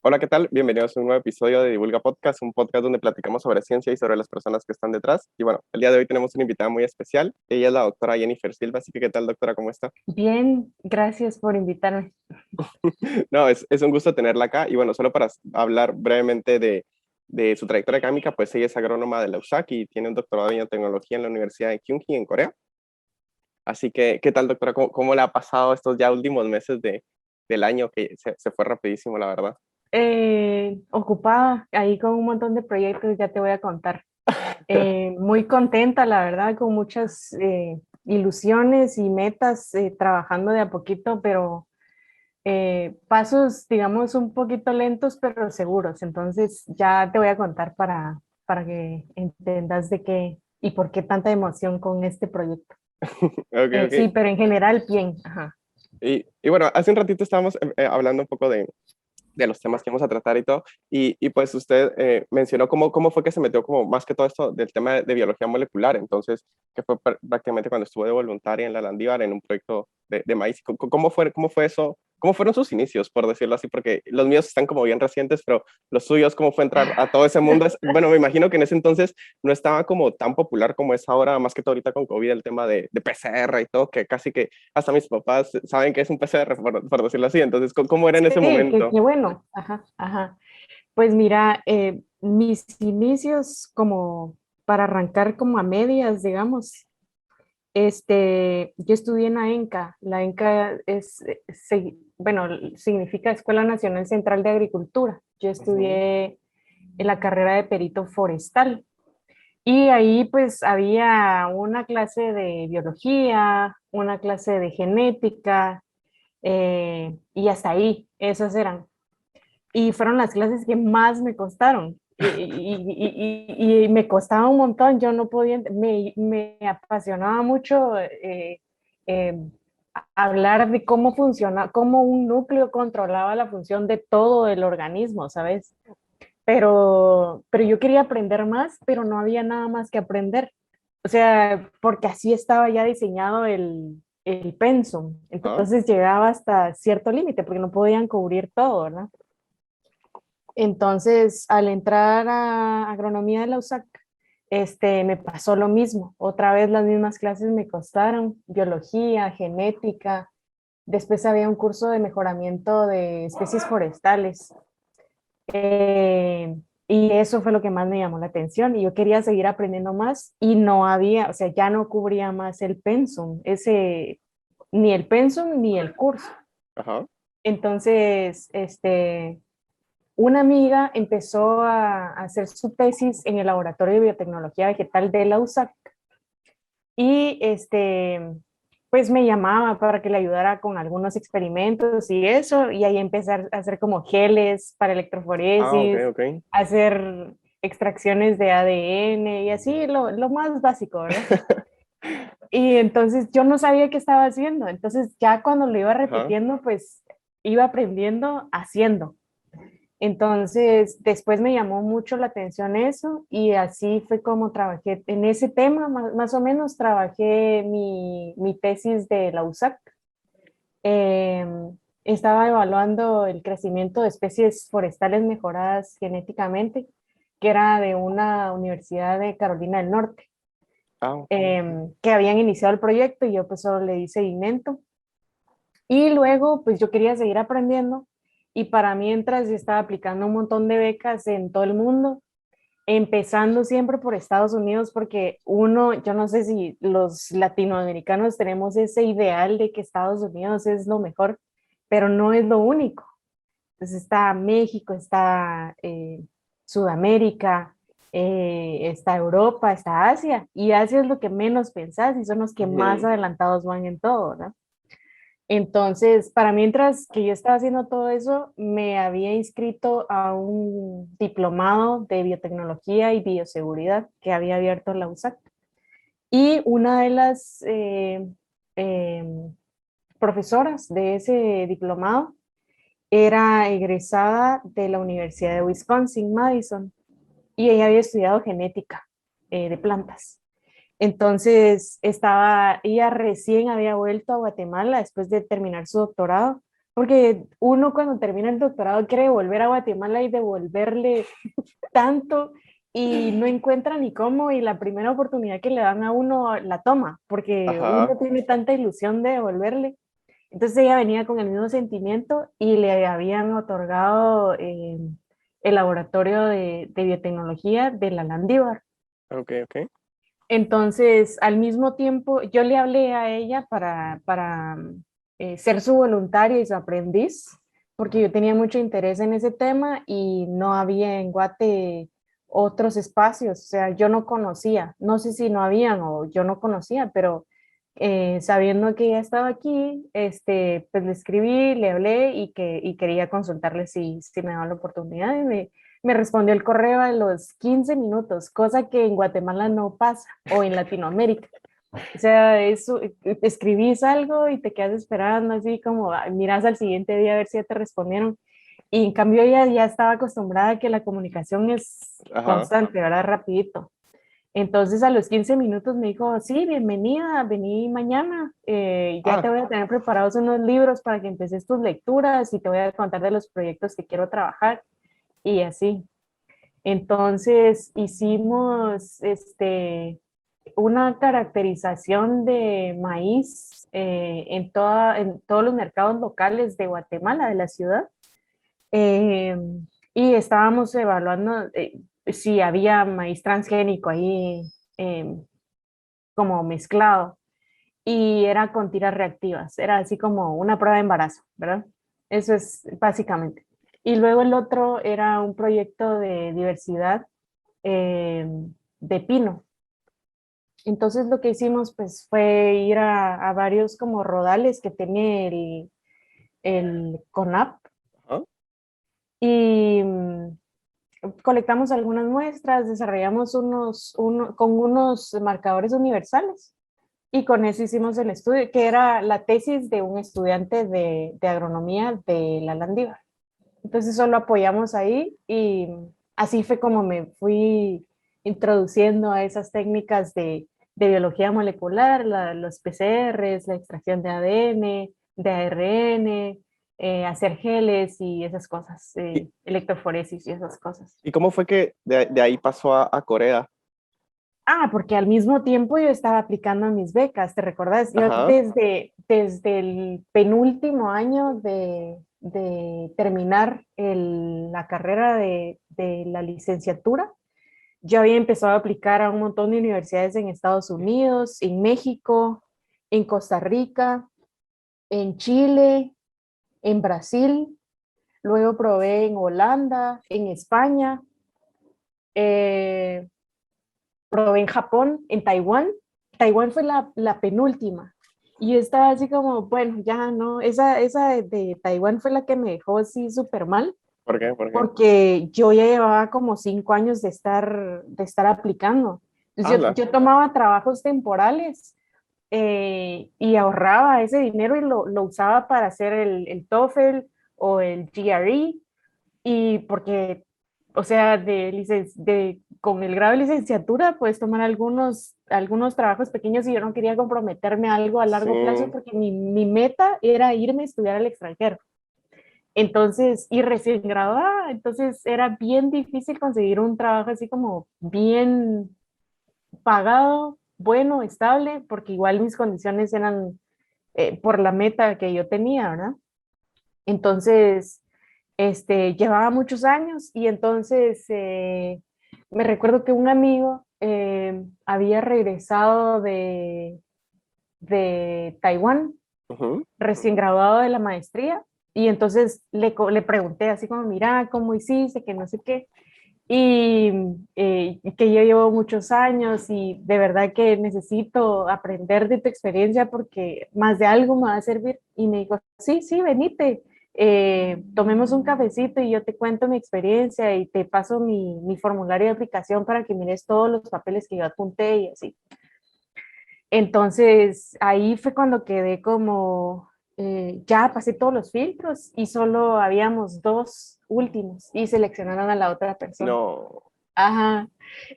Hola, ¿qué tal? Bienvenidos a un nuevo episodio de Divulga Podcast, un podcast donde platicamos sobre ciencia y sobre las personas que están detrás. Y bueno, el día de hoy tenemos una invitada muy especial. Ella es la doctora Jennifer Silva, así que ¿qué tal, doctora? ¿Cómo está? Bien, gracias por invitarme. No, es un gusto tenerla acá. Y bueno, solo para hablar brevemente de su trayectoria académica, pues ella es agrónoma de la USAC y tiene un doctorado en biotecnología en la Universidad de Kyunhee, en Corea. Así que, ¿qué tal, doctora? ¿Cómo le ha pasado estos ya últimos meses del año que se fue rapidísimo, la verdad? Ocupada ahí con un montón de proyectos, ya te voy a contar. Muy contenta, la verdad, con muchas ilusiones y metas, trabajando de a poquito, pero pasos, digamos, un poquito lentos, pero seguros. Entonces, ya te voy a contar para que entendas de qué y por qué tanta emoción con este proyecto. Ok, ok. Sí, pero en general, bien. Ajá. Y bueno, hace un ratito estábamos hablando un poco de los temas que vamos a tratar y todo, y pues usted mencionó cómo fue que se metió como más que todo esto del tema de biología molecular, entonces, que fue prácticamente cuando estuvo de voluntaria en la Landívar en un proyecto de maíz. ¿Cómo fue eso? ¿Cómo fueron sus inicios, por decirlo así? Porque los míos están como bien recientes, pero los suyos, ¿cómo fue entrar a todo ese mundo? Bueno, me imagino que en ese entonces no estaba como tan popular como es ahora, más que todo ahorita con COVID, el tema de PCR y todo, que casi que hasta mis papás saben que es un PCR, por decirlo así. Entonces, ¿cómo era en Sí, ese qué momento? bueno. Ajá, ajá. Pues mira, mis inicios como para arrancar como a medias, digamos, yo estudié en la ENCA. La ENCA es, bueno, significa Escuela Nacional Central de Agricultura. Yo Ujú. estudié en la carrera de perito forestal y ahí pues había una clase de biología, una clase de genética, y hasta ahí, esas eran. Y fueron las clases que más me costaron. Y me costaba un montón, yo no podía, me apasionaba mucho eh, hablar de cómo funciona, cómo un núcleo controlaba la función de todo el organismo, ¿sabes? Pero yo quería aprender más, pero no había nada más que aprender. O sea, porque así estaba ya diseñado el pensum. Ajá. Entonces llegaba hasta cierto límite, porque no podían cubrir todo, ¿verdad? Entonces, al entrar a agronomía de la USAC, me pasó lo mismo. Otra vez las mismas clases me costaron, biología, genética. Después había un curso de mejoramiento de especies forestales. Eh, y eso fue lo que más me llamó la atención. Y yo quería seguir aprendiendo más y no había, o sea, ya no cubría más el pensum, ni el pensum ni el curso. Ajá. Entonces, una amiga empezó a hacer su tesis en el Laboratorio de Biotecnología Vegetal de la USAC y pues me llamaba para que le ayudara con algunos experimentos y eso, y ahí empecé a hacer como geles para Ah, ok, electroforesis, ok. hacer extracciones de ADN y así, lo más básico, ¿verdad? Y entonces yo no sabía qué estaba haciendo, entonces ya cuando lo iba Ajá. repitiendo, pues iba aprendiendo haciendo. Entonces, después me llamó mucho la atención eso y así fue como trabajé en ese tema, más o menos trabajé mi tesis de la USAC. Estaba evaluando el crecimiento de especies forestales mejoradas genéticamente, que era de una universidad de Carolina del Norte, Ah, ok. que habían iniciado el proyecto y yo pues solo le di seguimiento. Y luego, pues yo quería seguir aprendiendo y para mientras yo estaba aplicando un montón de becas en todo el mundo, empezando siempre por Estados Unidos, porque uno, yo no sé si los latinoamericanos tenemos ese ideal de que Estados Unidos es lo mejor, pero no es lo único. Entonces está México, está Sudamérica, está Europa, está Asia, y Asia es lo que menos pensás y son los que más Ujú. adelantados van en todo, ¿no? Entonces, para mientras que yo estaba haciendo todo eso, me había inscrito a un diplomado de biotecnología y bioseguridad que había abierto la USAC. Y una de las eh, profesoras de ese diplomado era egresada de la Universidad de Wisconsin, Madison, y ella había estudiado genética de plantas. Entonces, ella recién había vuelto a Guatemala después de terminar su doctorado, porque uno cuando termina el doctorado quiere volver a Guatemala y devolverle tanto y no encuentra ni cómo y la primera oportunidad que le dan a uno la toma, porque Ajá, uno tiene tanta ilusión de devolverle. Entonces ella venía con el mismo sentimiento y le habían otorgado el laboratorio de biotecnología de la Landívar. ok, ok. Entonces, al mismo tiempo, yo le hablé a ella para ser su voluntaria y su aprendiz, porque yo tenía mucho interés en ese tema y no había en Guate otros espacios, o sea, yo no conocía, no sé si no habían o yo no conocía, pero sabiendo que ella estaba aquí, pues le escribí, le hablé y quería consultarle si me daba la oportunidad y me respondió el correo a los 15 minutos, cosa que en Guatemala no pasa, o en Latinoamérica. O sea, eso, escribís algo y te quedas esperando, así como miras al siguiente día a ver si ya te respondieron. Y en cambio ella ya estaba acostumbrada a que la comunicación es Ajá. constante, ¿verdad? Rapidito. Entonces a los 15 minutos me dijo, sí, bienvenida, vení mañana, ya te Ah, voy a tener preparados unos libros para que empeces tus lecturas y te voy a contar de los proyectos que quiero trabajar y así. Entonces hicimos una caracterización de maíz en todos los mercados locales de Guatemala, de la ciudad. eh, y estábamos evaluando si había maíz transgénico ahí eh, como mezclado. Y era con tiras reactivas, era así como una prueba de embarazo, ¿verdad? Eso es básicamente. Y luego el otro era un proyecto de diversidad eh, de pino. Entonces lo que hicimos pues fue ir a varios como rodales que tiene el CONAP ajá. y colectamos algunas muestras, desarrollamos con unos marcadores universales y con eso hicimos el estudio, que era la tesis de un estudiante de agronomía de la Landívar. Entonces solo apoyamos ahí y así fue como me fui introduciendo a esas técnicas de biología molecular, los PCRs, la extracción de ADN, de ARN, hacer geles y esas cosas, ¿Y, electroforesis y esas cosas. y cómo fue que de ahí pasó a Corea? Ah, porque al mismo tiempo yo estaba aplicando mis becas, ¿te recordás? Yo Ajá, desde el penúltimo año de terminar la carrera de la licenciatura, yo había empezado a aplicar a un montón de universidades en Estados Unidos, en México, en Costa Rica, en Chile, en Brasil, luego probé en Holanda, en España, eh, probé en Japón, en Taiwán. Taiwán fue la penúltima. Y yo estaba así como, bueno, ya no, esa de Taiwán fue la que me dejó así súper mal, ¿por qué? ¿Por qué? porque yo ya llevaba como 5 años de estar aplicando. Entonces Ala, yo tomaba trabajos temporales y ahorraba ese dinero y lo usaba para hacer el TOEFL o el GRE y porque, o sea, con el grado de licenciatura puedes tomar algunos trabajos pequeños y yo no quería comprometerme a algo a sí. largo plazo porque mi meta era irme a estudiar al extranjero. Entonces, y recién graduada, entonces era bien difícil conseguir un trabajo así como bien pagado, bueno, estable, porque igual mis condiciones eran por la meta que yo tenía, ¿verdad? Entonces, llevaba muchos años y entonces me recuerdo que un amigo había regresado de Taiwán, Ujú. recién graduado de la maestría, y entonces le pregunté así como, mira, ¿cómo hiciste? Que no sé qué. Y que yo llevo muchos años y de verdad que necesito aprender de tu experiencia porque más de algo me va a servir. Y me dijo, sí, sí, venite, tomemos un cafecito y yo te cuento mi experiencia y te paso mi formulario de aplicación para que mires todos los papeles que yo apunté y así. Entonces ahí fue cuando quedé como, ya pasé todos los filtros y solo habíamos dos últimos y seleccionaron a la otra persona. No, Ajá.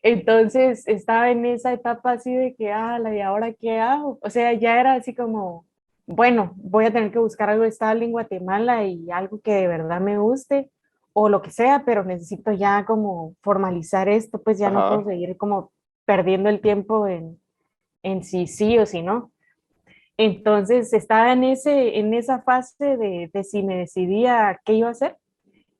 Entonces estaba en esa etapa así de que, ¿y ahora qué hago? O sea, ya era así como, bueno, voy a tener que buscar algo estable en Guatemala y algo que de verdad me guste o lo que sea, pero necesito ya como formalizar esto, pues ya no puedo Ajá, seguir como perdiendo el tiempo en si sí o si no. Entonces estaba en esa fase de si me decidía qué iba a hacer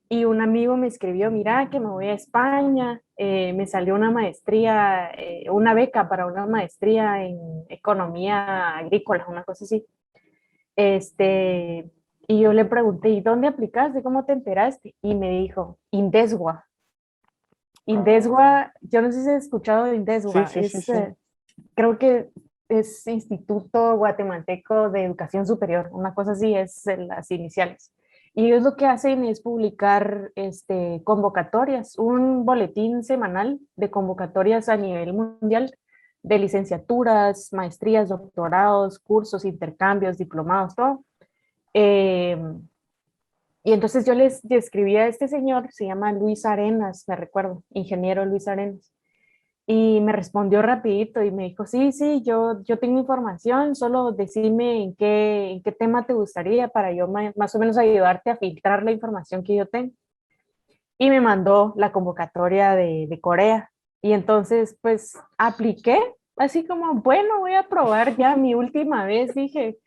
y un amigo me escribió, mira que me voy a España, me salió una maestría, una beca para una maestría en economía agrícola, una cosa así. Este, y yo le pregunté, ¿y dónde aplicaste? ¿Cómo te enteraste? Y me dijo, Indeswa. ah, Indeswa, yo no sé si has escuchado de sí, Indeswa, sí, sí, sí. creo que es Instituto Guatemalteco de Educación Superior, una cosa así, es las iniciales. Y ellos lo que hacen es publicar convocatorias, un boletín semanal de convocatorias a nivel mundial de licenciaturas, maestrías, doctorados, cursos, intercambios, diplomados, todo. Eh, y entonces yo les escribí a este señor, se llama Luis Arenas, me recuerdo, ingeniero Luis Arenas. Y me respondió rapidito y me dijo, sí, sí, yo tengo información, solo decime en qué tema te gustaría para yo más o menos ayudarte a filtrar la información que yo tengo. Y me mandó la convocatoria de Corea. Y entonces, pues, apliqué, así como, bueno, voy a probar ya mi última vez, dije.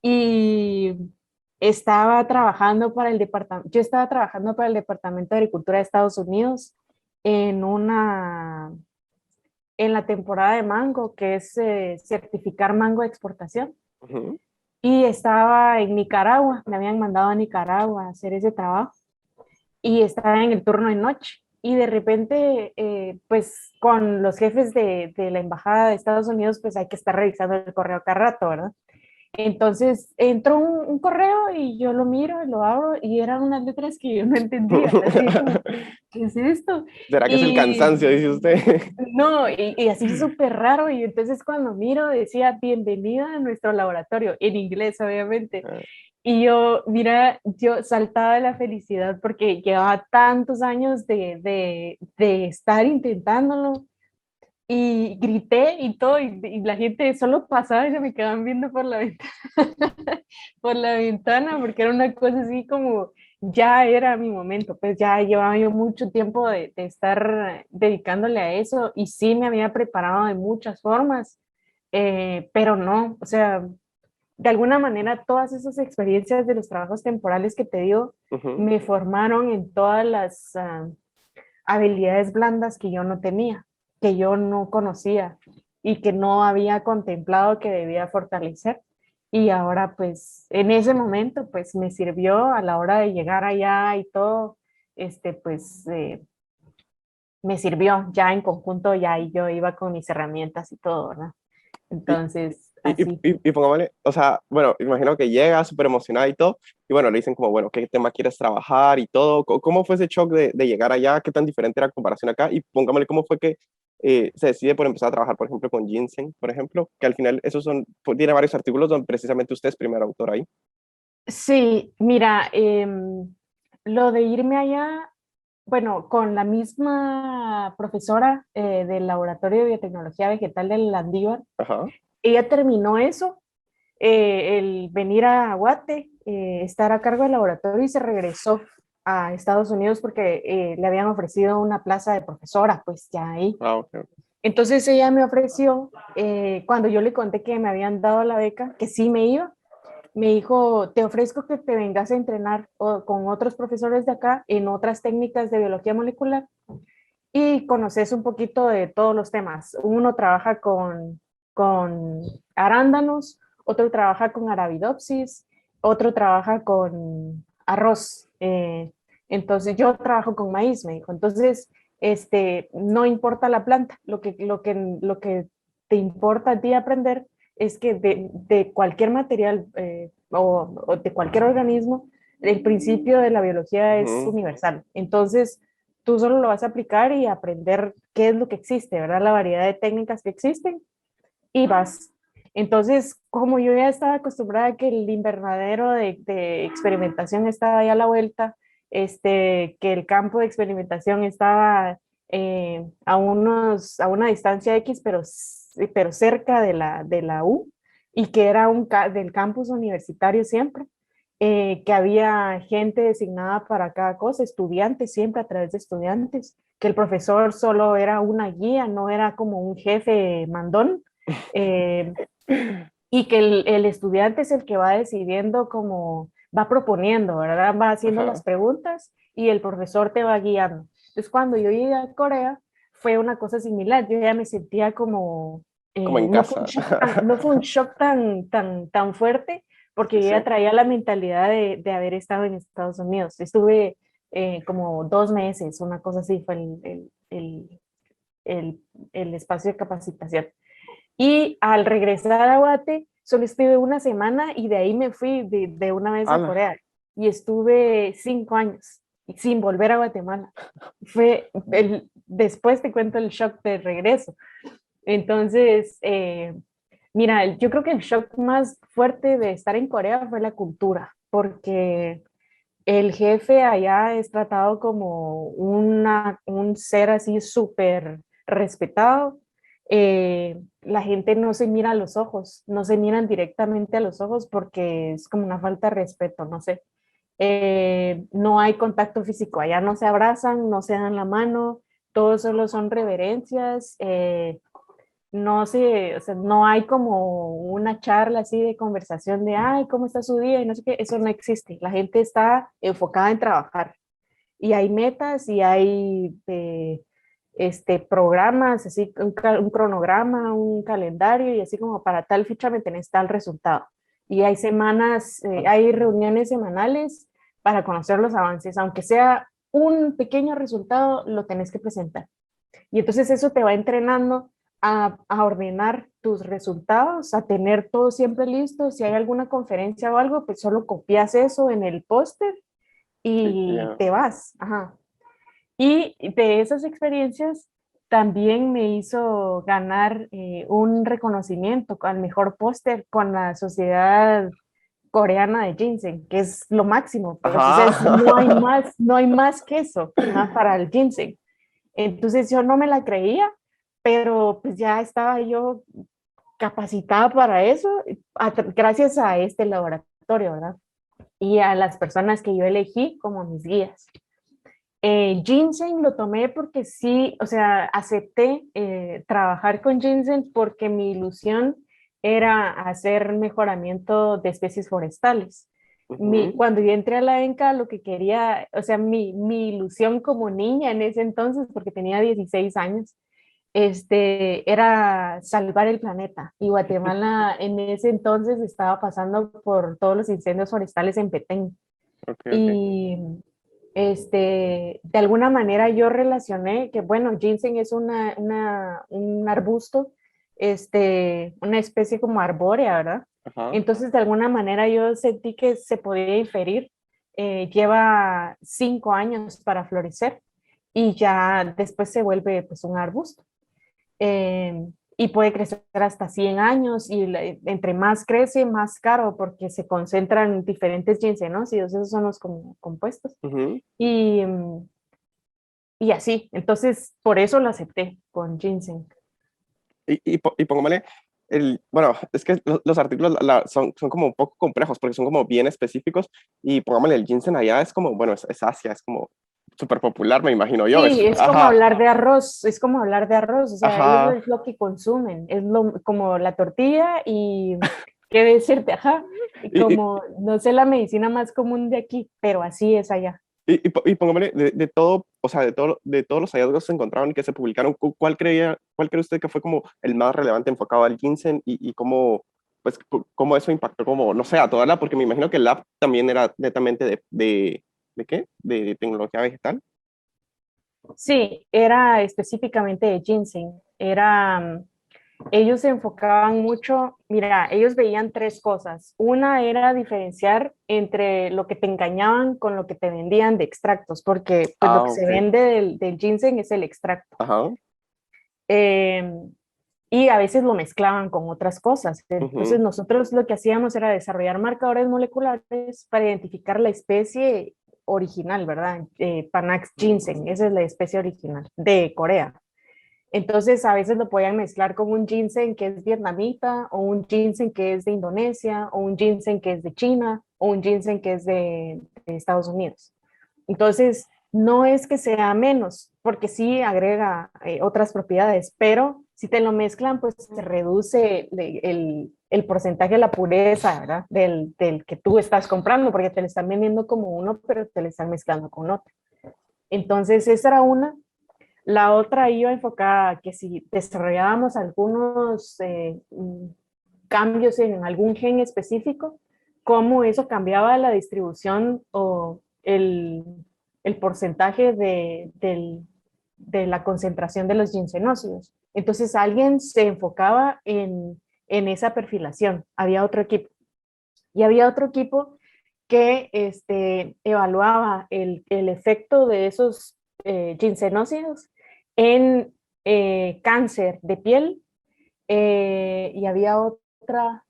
Y estaba trabajando para el departamento, yo estaba trabajando para el Departamento de Agricultura de Estados Unidos en una en la temporada de mango, que es certificar mango de exportación. Ujú. Y estaba en Nicaragua, me habían mandado a Nicaragua a hacer ese trabajo y estaba en el turno de noche. Y de repente, pues con los jefes de la Embajada de Estados Unidos, pues hay que estar revisando el correo cada rato, ¿verdad? Entonces entró un correo y yo lo miro, lo abro y eran unas letras que yo no entendía, así como, ¿qué es esto? ¿Será que es el Y cansancio, dice usted? no, y así súper raro. Y entonces cuando miro decía, bienvenida a nuestro laboratorio, en inglés obviamente. Ah, Y yo, mira, yo saltaba de la felicidad porque llevaba tantos años de estar intentándolo y grité y todo, y la gente solo pasaba y se me quedaban viendo por la ventana, por la ventana, porque era una cosa así como, ya era mi momento, pues ya llevaba yo mucho tiempo de estar dedicándole a eso y sí me había preparado de muchas formas, pero no, o sea, de alguna manera todas esas experiencias de los trabajos temporales que te digo ujú. me formaron en todas las habilidades blandas que yo no tenía, que yo no conocía y que no había contemplado que debía fortalecer. Y ahora pues en ese momento pues me sirvió a la hora de llegar allá y todo, pues me sirvió ya en conjunto, ya y yo iba con mis herramientas y todo, ¿verdad? Y, Entonces, así. y pongámosle, o sea, bueno, imagino que llega súper emocionada y todo, y bueno, le dicen como, bueno, ¿qué tema quieres trabajar y todo? ¿Cómo fue ese shock de llegar allá? ¿Qué tan diferente era la comparación acá? Y póngamele, ¿cómo fue que se decide por empezar a trabajar, por ejemplo, con Ginseng, por ejemplo? Que al final, esos son, tiene varios artículos donde precisamente usted es primer autor ahí. Sí, mira, lo de irme allá, bueno, con la misma profesora del Laboratorio de Biotecnología Vegetal del Landívar, Ajá, ella terminó eso, el venir a Guate, estar a cargo del laboratorio y se regresó a Estados Unidos porque le habían ofrecido una plaza de profesora, pues ya ahí. ah, ok. Entonces ella me ofreció, cuando yo le conté que me habían dado la beca, que sí me iba, me dijo, te ofrezco que te vengas a entrenar con otros profesores de acá en otras técnicas de biología molecular y conoces un poquito de todos los temas. Uno trabaja con arándanos, otro trabaja con arabidopsis, otro trabaja con arroz. Entonces yo trabajo con maíz, me dijo. Entonces, no importa la planta, lo que te importa a ti aprender es que de cualquier material o de cualquier organismo, el principio de la biología es Ujú, universal. Entonces, tú solo lo vas a aplicar y aprender qué es lo que existe, ¿verdad? La variedad de técnicas que existen y vas. Entonces, como yo ya estaba acostumbrada a que el invernadero de experimentación estaba ahí a la vuelta, que el campo de experimentación estaba a una distancia X, pero cerca de la U, y que era del campus universitario siempre, que había gente designada para cada cosa, estudiantes siempre a través de estudiantes, que el profesor solo era una guía, no era como un jefe mandón, eh, y que el estudiante es el que va decidiendo como va proponiendo, ¿verdad? Va haciendo las Ajá, preguntas y el profesor te va guiando. Entonces, cuando yo llegué a Corea, fue una cosa similar. Yo ya me sentía como, como en no fue un casa. shock no fue un shock tan fuerte, porque Sí, yo sí. ya traía la mentalidad de haber estado en Estados Unidos. Estuve como 2 meses, una cosa así, fue el, el espacio de capacitación. Y al regresar a Guate, solo estuve una semana y de ahí me fui de una vez a Ala. Corea. Y estuve 5 años sin volver a Guatemala. Después te cuento el shock de regreso. Entonces, mira, yo creo que el shock más fuerte de estar en Corea fue la cultura, porque el jefe allá es tratado como un ser así súper respetado. La gente no se mira a los ojos, no se miran directamente a los ojos porque es como una falta de respeto, no sé. No hay contacto físico, allá no se abrazan, no se dan la mano, todos solo son reverencias. No sé, o sea, no hay como una charla así de conversación de, ay, ¿cómo está su día? Y no sé qué, eso no existe. La gente está enfocada en trabajar y hay metas y hay programas, así, un cronograma, un calendario y así como para tal fecha me tenés tal resultado. Y hay semanas, hay reuniones semanales para conocer los avances, aunque sea un pequeño resultado, lo tenés que presentar. Y entonces eso te va entrenando a ordenar tus resultados, a tener todo siempre listo. Si hay alguna conferencia o algo, pues solo copias eso en el póster Y y ya. te vas. Ajá. Y de esas experiencias también me hizo ganar un reconocimiento al mejor póster con la Sociedad Coreana de Ginseng, que es lo máximo, pues, o sea, no hay Ajá. más, no hay más que eso, ajá, para el ginseng. Entonces yo no me la creía, pero pues ya estaba yo capacitada para eso gracias a este laboratorio, ¿verdad? Y a las personas que yo elegí como mis guías. Ginseng lo tomé porque sí, o sea, acepté trabajar con ginseng porque mi ilusión era hacer mejoramiento de especies forestales. Ujú. Cuando yo entré a la ENCA, lo que quería, o sea, mi ilusión como niña en ese entonces, porque tenía 16 años, era salvar el planeta. Y Guatemala en ese entonces estaba pasando por todos los incendios forestales en Petén. Ok, ok. Y de alguna manera yo relacioné que, bueno, ginseng es un arbusto, una especie como arbórea, ¿verdad? Ajá. Entonces, de alguna manera yo sentí que se podía inferir. Lleva 5 años para florecer y ya después se vuelve pues un arbusto. Y puede crecer hasta 100 años y entre más crece, más caro porque se concentran diferentes ginsenócidos, esos son los compuestos. Ujú. Y, y así, entonces por eso lo acepté con ginseng. Y pongámosle, bueno, es que los artículos son como un poco complejos porque son como bien específicos y pongámosle el ginseng allá es como, bueno, es Asia, es como súper popular, me imagino yo. Sí, es como Ajá, hablar de arroz, es como hablar de arroz, o sea, ellos ajá. es lo que consumen, como la tortilla y, ¿qué decirte? Ajá, y Y, y, como, no sé, la medicina más común de aquí, pero así es allá. y pongámosle, de todo, o sea, de todos los hallazgos que se encontraron y que se publicaron, cuál cree usted que fue como el más relevante enfocado al ginseng y cómo, pues, cómo eso impactó como, no sé, a toda la, porque me imagino que el lab también era netamente ¿de qué? De tecnología vegetal. Sí, era específicamente de ginseng. Ellos se enfocaban mucho, mira, ellos veían tres cosas. Una era diferenciar entre lo que te engañaban con lo que te vendían de extractos, porque pues lo Ah, que se ok. vende del ginseng es el extracto. Ajá. Eh, y a veces lo mezclaban con otras cosas. Entonces Ujú. nosotros lo que hacíamos era desarrollar marcadores moleculares para identificar la especie original, ¿verdad? Panax ginseng, esa es la especie original de Corea. Entonces a veces lo podían mezclar con un ginseng que es vietnamita, o un ginseng que es de Indonesia, o un ginseng que es de China, o un ginseng que es de Estados Unidos. Entonces, no es que sea menos, porque sí agrega otras propiedades, pero si te lo mezclan, pues se reduce el porcentaje de la pureza, ¿verdad? Del que tú estás comprando, porque te lo están vendiendo como uno, pero te lo están mezclando con otro. Entonces, esa era una. La otra iba enfocada a que si desarrollábamos algunos cambios en algún gen específico, cómo eso cambiaba la distribución o el porcentaje de la concentración de los ginsenócidos. Entonces alguien se enfocaba en esa perfilación. Había otro equipo. Y había otro equipo que evaluaba el efecto de esos ginsenócidos en cáncer de piel, y había otra,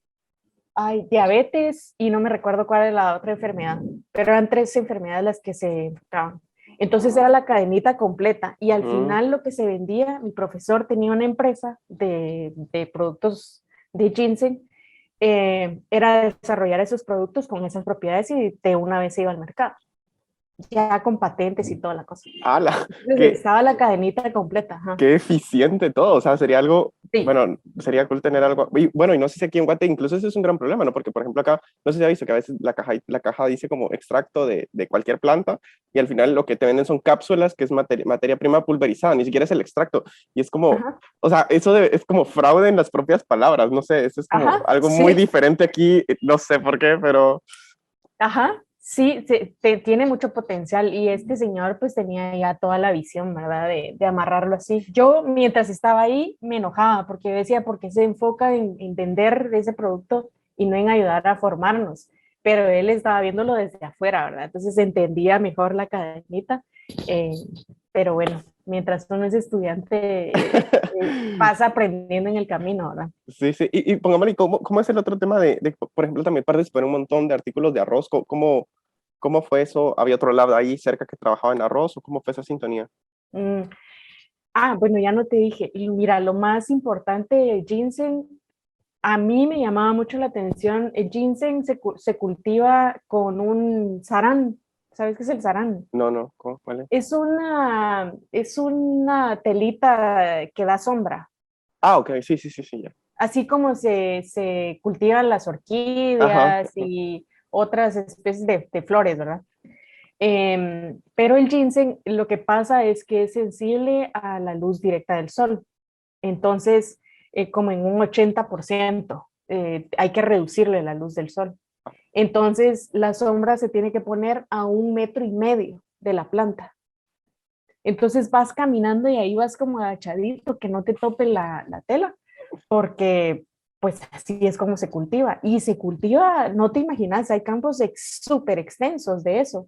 diabetes, y no me recuerdo cuál era la otra enfermedad, pero eran 3 enfermedades las que se enfocaban. Entonces era la cadenita completa, y al final lo que se vendía, mi profesor tenía una empresa de productos de ginseng, era desarrollar esos productos con esas propiedades y de una vez se iba al mercado, ya con patentes y toda la cosa. ¡Hala! Entonces, ¡Qué, estaba la cadenita completa. Ajá. qué eficiente todo! O sea, sería algo, Sí. bueno, sería cool tener algo. Y, bueno, y no sé si aquí en Guate, incluso ese es un gran problema, ¿no? Porque, por ejemplo, acá, no sé si ha visto que a veces la caja dice como extracto de cualquier planta y al final lo que te venden son cápsulas, que es materia prima pulverizada, ni siquiera es el extracto. Y es como, Ajá. o sea, es como fraude en las propias palabras, no sé, eso es como Ajá. algo muy Sí. diferente aquí, no sé por qué, pero... Ajá. Sí, tiene mucho potencial, y este señor pues tenía ya toda la visión, ¿verdad? De amarrarlo así. Yo mientras estaba ahí me enojaba porque decía, ¿por qué se enfoca en vender ese producto y no en ayudar a formarnos? Pero él estaba viéndolo desde afuera, ¿verdad? Entonces entendía mejor la cadenita. eh, pero bueno, mientras uno es estudiante, vas aprendiendo en el camino, ¿verdad? Sí, sí, y pongámosle, ¿cómo es el otro tema por ejemplo, también participar en un montón de artículos de arroz? ¿Cómo fue eso? ¿Había otro lado ahí cerca que trabajaba en arroz o cómo fue esa sintonía? Mm, bueno, ya no te dije. Y mira, lo más importante del ginseng, a mí me llamaba mucho la atención. El ginseng se cultiva con un sarán. ¿Sabes qué es el sarán? No, no, ¿cuál es? Es una telita que da sombra, Ah, ok, sí, sí, sí, sí, ya. así como se cultivan las Ajá, orquídeas y otras especies de flores, ¿verdad? Pero el ginseng, lo que pasa es que es sensible a la luz directa del sol. Entonces, como en un 80%, hay que reducirle la luz del sol. Entonces, la sombra se tiene que poner a 1,5 metros de la planta. Entonces vas caminando y ahí vas como agachadito, que no te tope la tela, porque pues así es como se cultiva. Y se cultiva, no te imaginas, hay campos súper extensos de eso.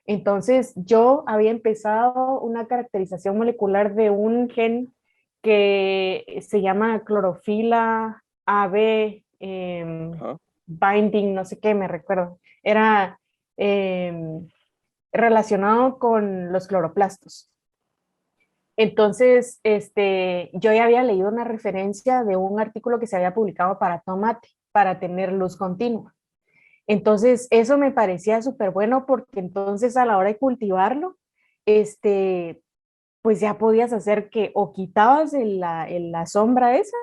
Entonces, yo había empezado una caracterización molecular de un gen que se llama clorofila AB, ajá. binding, no sé qué, me recuerdo. Era relacionado con los cloroplastos. Entonces, yo ya había leído una referencia de un artículo que se había publicado para tomate, para tener luz continua. Entonces, eso me parecía súper bueno porque entonces a la hora de cultivarlo, este, pues ya podías hacer que o quitabas la sombra esa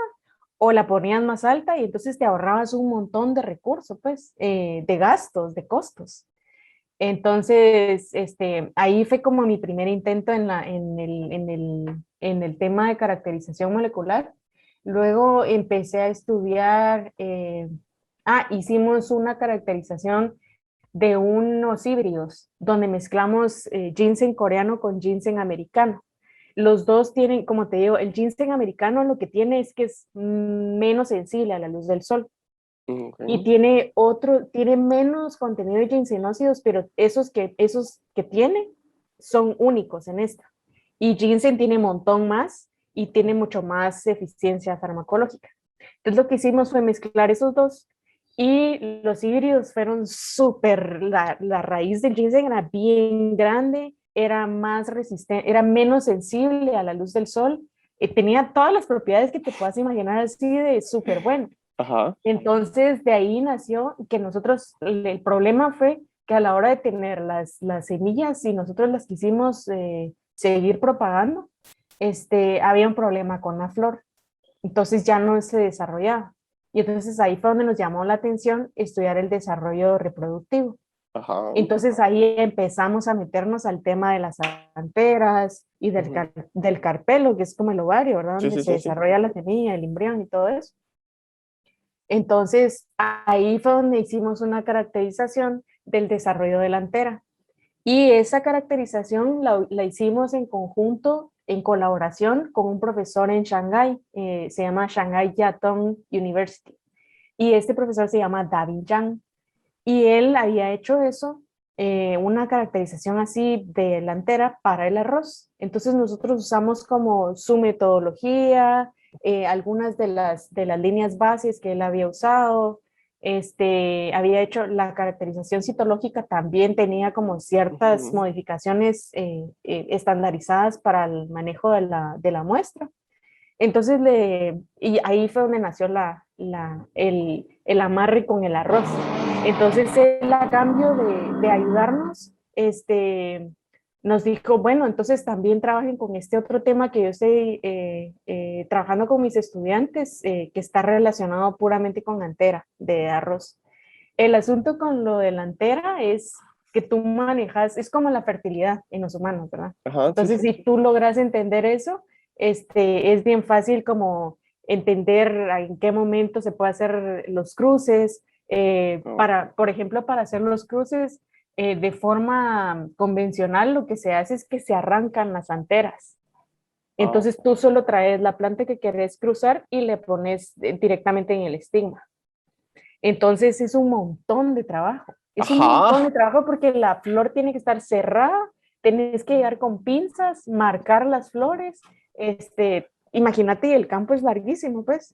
o la ponías más alta, y entonces te ahorrabas un montón de recursos, pues, de gastos, de costos. Entonces, ahí fue como mi primer intento en el tema de caracterización molecular. Luego empecé a estudiar, hicimos una caracterización de unos híbridos donde mezclamos ginseng coreano con ginseng americano. Los dos tienen, como te digo, el ginseng americano lo que tiene es que es menos sensible a la luz del sol, y Ok. tiene menos contenido de ginsenócidos, pero esos que tiene son únicos en esta. Y ginseng tiene un montón más y tiene mucho más eficiencia farmacológica. Entonces lo que hicimos fue mezclar esos dos, y los híbridos fueron súper, la raíz del ginseng era bien grande, era más resistente, era menos sensible a la luz del sol, tenía todas las propiedades que te puedas imaginar así de súper bueno. Ajá. Entonces, de ahí nació que nosotros, el problema fue que a la hora de tener las semillas, si nosotros las quisimos seguir propagando, había un problema con la flor. Entonces ya no se desarrollaba. Y entonces ahí fue donde nos llamó la atención estudiar el desarrollo reproductivo. Ajá. Entonces ahí empezamos a meternos al tema de las anteras y Ujú. del carpelo, que es como el ovario, ¿verdad? Sí, Donde sí, se sí, sí. desarrolla la semilla, el embrión y todo eso. Entonces, ahí fue donde hicimos una caracterización del desarrollo de la antera. Y esa caracterización la hicimos en conjunto, en colaboración con un profesor en Shanghái, se llama Shanghai Jiatong University. Y este profesor se llama David Yang. Y él había hecho eso, una caracterización así de la antera para el arroz. Entonces nosotros usamos como su metodología, algunas de las líneas bases que él había usado. Había hecho la caracterización citológica, también tenía como ciertas Ujú. modificaciones estandarizadas para el manejo de la muestra. Entonces, y ahí fue donde nació el amarre con el arroz. Entonces, él a cambio de ayudarnos, nos dijo, bueno, entonces también trabajen con este otro tema que yo estoy trabajando con mis estudiantes, que está relacionado puramente con antera de arroz. El asunto con lo de la antera es que tú manejas, es como la fertilidad en los humanos, ¿verdad? Ajá, sí, Entonces, sí. si tú logras entender eso, es bien fácil como entender en qué momento se puede hacer los cruces. Oh, Por ejemplo, para hacer los cruces de forma convencional, lo que se hace es que se arrancan las anteras. ah, Entonces tú solo traes la planta que querés cruzar y le pones directamente en el estigma. Entonces es un montón de trabajo. Es un montón de ajá. trabajo porque la flor tiene que estar cerrada, tienes que llegar con pinzas, marcar las flores. Imagínate, el campo es larguísimo, pues.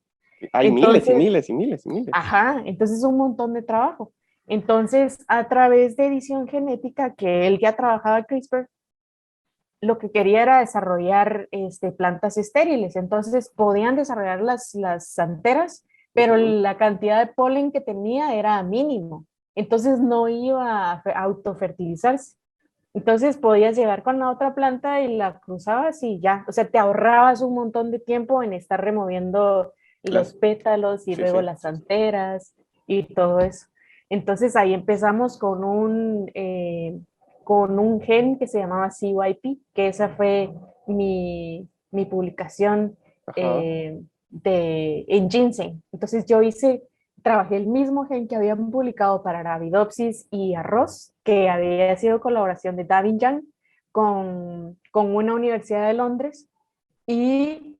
Hay miles y Entonces, miles y miles y miles. ajá, entonces es un montón de trabajo. Entonces, a través de edición genética, que él ya trabajaba CRISPR, lo que quería era desarrollar plantas estériles. Entonces podían desarrollar las anteras, pero Ujú. la cantidad de polen que tenía era mínimo. Entonces no iba a autofertilizarse. Entonces podías llegar con la otra planta y la cruzabas y ya. O sea, te ahorrabas un montón de tiempo en estar removiendo los Las, pétalos y sí, luego sí. las anteras y todo eso. Entonces ahí empezamos con un gen que se llamaba CYP, que esa fue mi publicación Ajá. en ginseng. Entonces yo trabajé el mismo gen que habían publicado para Arabidopsis y arroz, que había sido colaboración de David Yang con una universidad de Londres. Y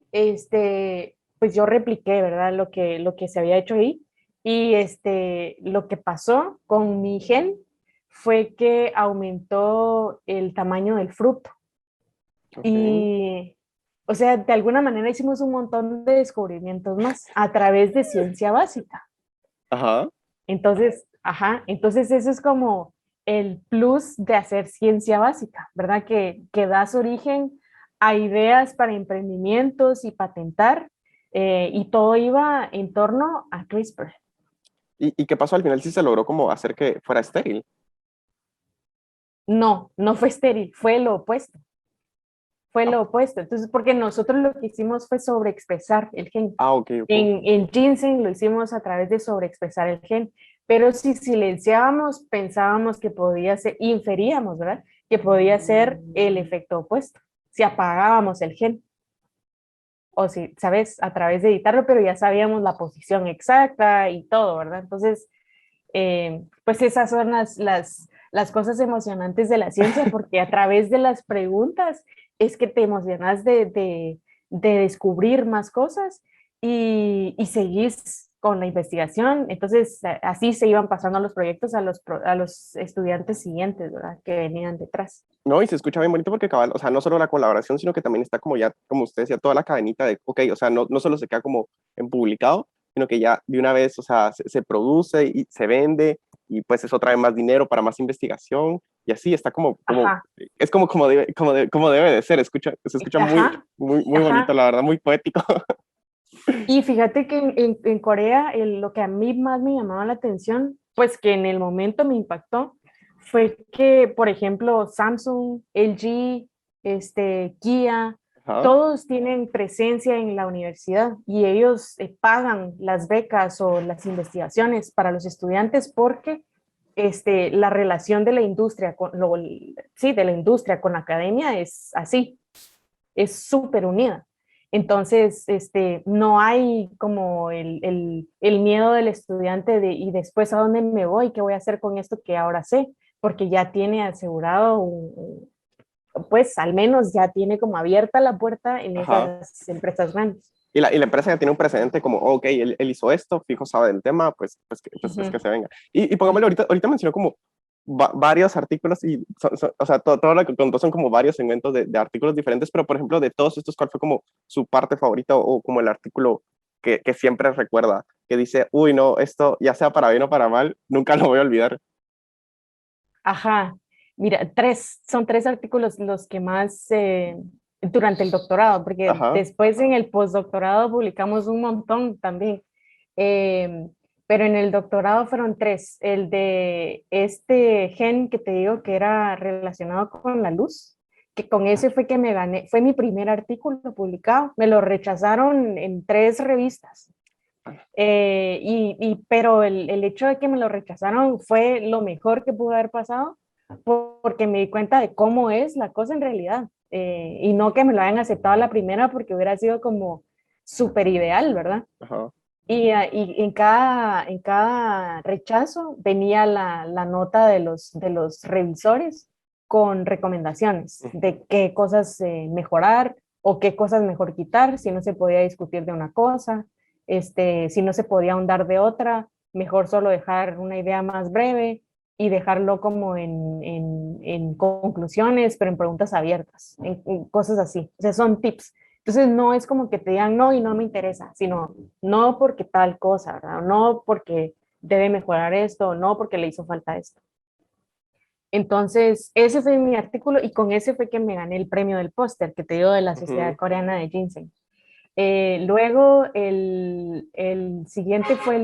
pues yo repliqué, ¿verdad? Lo que se había hecho ahí. Y lo que pasó con mi gen fue que aumentó el tamaño del fruto. Ok. Y, o sea, de alguna manera hicimos un montón de descubrimientos más a través de ciencia básica. Ajá. Entonces, ajá, entonces eso es como el plus de hacer ciencia básica, ¿verdad? Que das origen a ideas para emprendimientos y patentar, y todo iba en torno a CRISPR. Y qué pasó al final? Sí se logró como hacer que fuera estéril. No, no fue estéril, fue lo opuesto, fue Ah, lo opuesto. Entonces, porque nosotros lo que hicimos fue sobreexpresar el gen. ah, ok, ok. En ginseng lo hicimos a través de sobreexpresar el gen, pero si silenciábamos, pensábamos que podía ser, inferíamos, ¿verdad? Que podía ser el efecto opuesto, si apagábamos el gen, o si, ¿sabes? A través de editarlo, pero ya sabíamos la posición exacta y todo, ¿verdad? Entonces, pues esas son las cosas emocionantes de la ciencia, porque a través de las preguntas es que te emocionas de descubrir más cosas y seguís con la investigación. Entonces, así se iban pasando los proyectos a los estudiantes siguientes, ¿verdad? Que venían detrás. No, y se escucha bien bonito porque cabal, o sea, no solo la colaboración, sino que también está como ya, como usted decía, toda la cadenita de, ok, o sea, no solo se queda como en publicado, sino que ya de una vez, o sea, se produce y se vende y pues eso trae más dinero para más investigación y así está Ajá, es como debe de ser, se escucha ajá, muy bonito, ajá. la verdad, muy poético. Y fíjate que en Corea lo que a mí más me llamaba la atención, pues que en el momento me impactó, fue que, por ejemplo, Samsung, LG, Kia, Ajá. todos tienen presencia en la universidad y ellos pagan las becas o las investigaciones para los estudiantes porque la relación de la industria sí, de la industria con la academia es así, es súper unida. Entonces, no hay como el miedo del estudiante de, y después a dónde me voy, qué voy a hacer con esto que ahora sé, porque ya tiene asegurado, pues al menos ya tiene como abierta la puerta en Ajá. esas empresas grandes. Y la empresa ya tiene un precedente como, ok, él hizo esto, fijo, sabe del tema, pues que Ujú. se venga. Y pongámosle, ahorita mencionó como varios artículos y, o sea, todo lo que contó son como varios segmentos de artículos diferentes, pero por ejemplo, de todos estos, ¿cuál fue como su parte favorita o como el artículo que siempre recuerda, que dice, uy, no, esto ya sea para bien o para mal, nunca lo voy a olvidar? Ajá, mira, son tres artículos los que más durante el doctorado, porque Ajá, después en el postdoctorado publicamos un montón también. Eh, pero en el doctorado fueron tres. El de este gen que te digo que era relacionado con la luz, que con ese fue que me gané, fue mi primer artículo publicado. Me lo rechazaron en tres revistas. Pero el hecho de que me lo rechazaron fue lo mejor que pudo haber pasado porque me di cuenta de cómo es la cosa en realidad. Y no que me lo hayan aceptado a la primera porque hubiera sido como súper ideal, ¿verdad? ajá, Y en cada rechazo venía la nota de los revisores con recomendaciones de qué cosas mejorar o qué cosas mejor quitar, si no se podía discutir de una cosa, si no se podía ahondar de otra, mejor solo dejar una idea más breve y dejarlo como en conclusiones, pero en preguntas abiertas, en cosas así. O sea, son tips. Entonces no es como que te digan no y no me interesa, sino no porque tal cosa, ¿verdad? No porque debe mejorar esto, no porque le hizo falta esto. Entonces, ese fue mi artículo y con ese fue que me gané el premio del póster que te digo de la Sociedad ujú, Coreana de Ginseng. Luego, el siguiente fue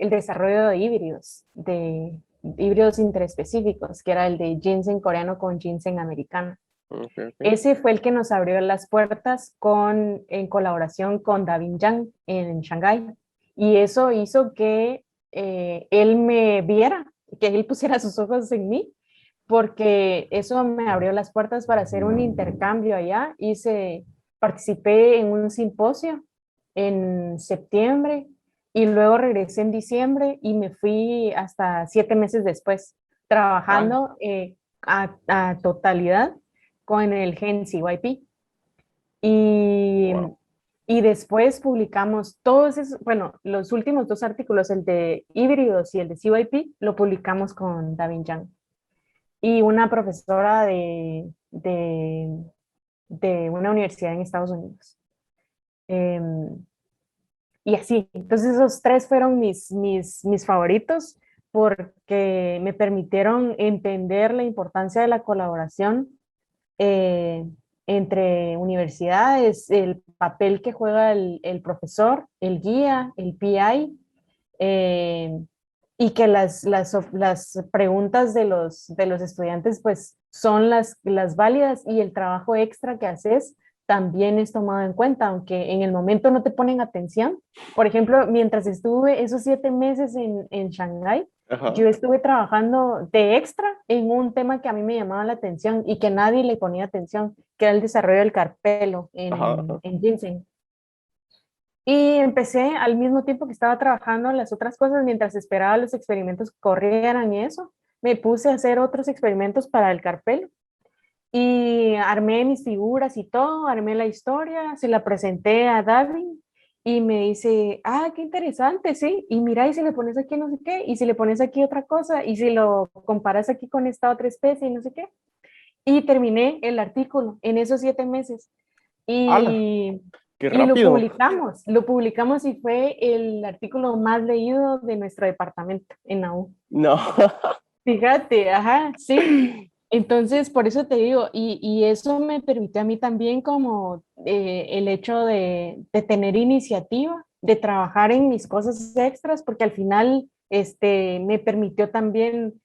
el desarrollo de híbridos interespecíficos, que era el de ginseng coreano con ginseng americano. ok, ok. Ese fue el que nos abrió las puertas en colaboración con Davin Yang en Shanghái. Y eso hizo que él me viera, que él pusiera sus ojos en mí, porque eso me abrió las puertas para hacer un intercambio allá. Participé en un simposio en septiembre y luego regresé en diciembre y me fui hasta 7 meses después, Ah, trabajando a totalidad con el gen CYP. Y, wow. y después publicamos todos esos, bueno, los últimos dos artículos, el de híbridos y el de CYP, lo publicamos con Davin Yang. Y una profesora de una universidad en Estados Unidos. Y así, entonces esos tres fueron mis favoritos porque me permitieron entender la importancia de la colaboración eh, entre universidades, el papel que juega el profesor, el guía, el PI, eh, y que las preguntas de los estudiantes pues son las válidas y el trabajo extra que haces también es tomado en cuenta, aunque en el momento no te ponen atención. Por ejemplo, mientras estuve esos 7 meses en Shanghái, Ajá, yo estuve trabajando de extra en un tema que a mí me llamaba la atención y que nadie le ponía atención, que era el desarrollo del carpelo ajá, ajá. en ginseng. Y empecé al mismo tiempo que estaba trabajando en las otras cosas, mientras esperaba los experimentos que corrieran y eso, me puse a hacer otros experimentos para el carpelo y armé mis figuras y todo, armé la historia, se la presenté a Darwin y me dice, ah, qué interesante, sí, y mira, y si le pones aquí no sé qué, y si le pones aquí otra cosa, y si lo comparas aquí con esta otra especie y no sé qué. Y terminé el artículo en esos 7 meses. ¡Hala! Y Qué Y rápido. lo publicamos y fue el artículo más leído de nuestro departamento en la U. No. Fíjate, ajá, sí. Entonces, por eso te digo, y eso me permitió a mí también como el hecho de tener iniciativa, de trabajar en mis cosas extras, porque al final me permitió también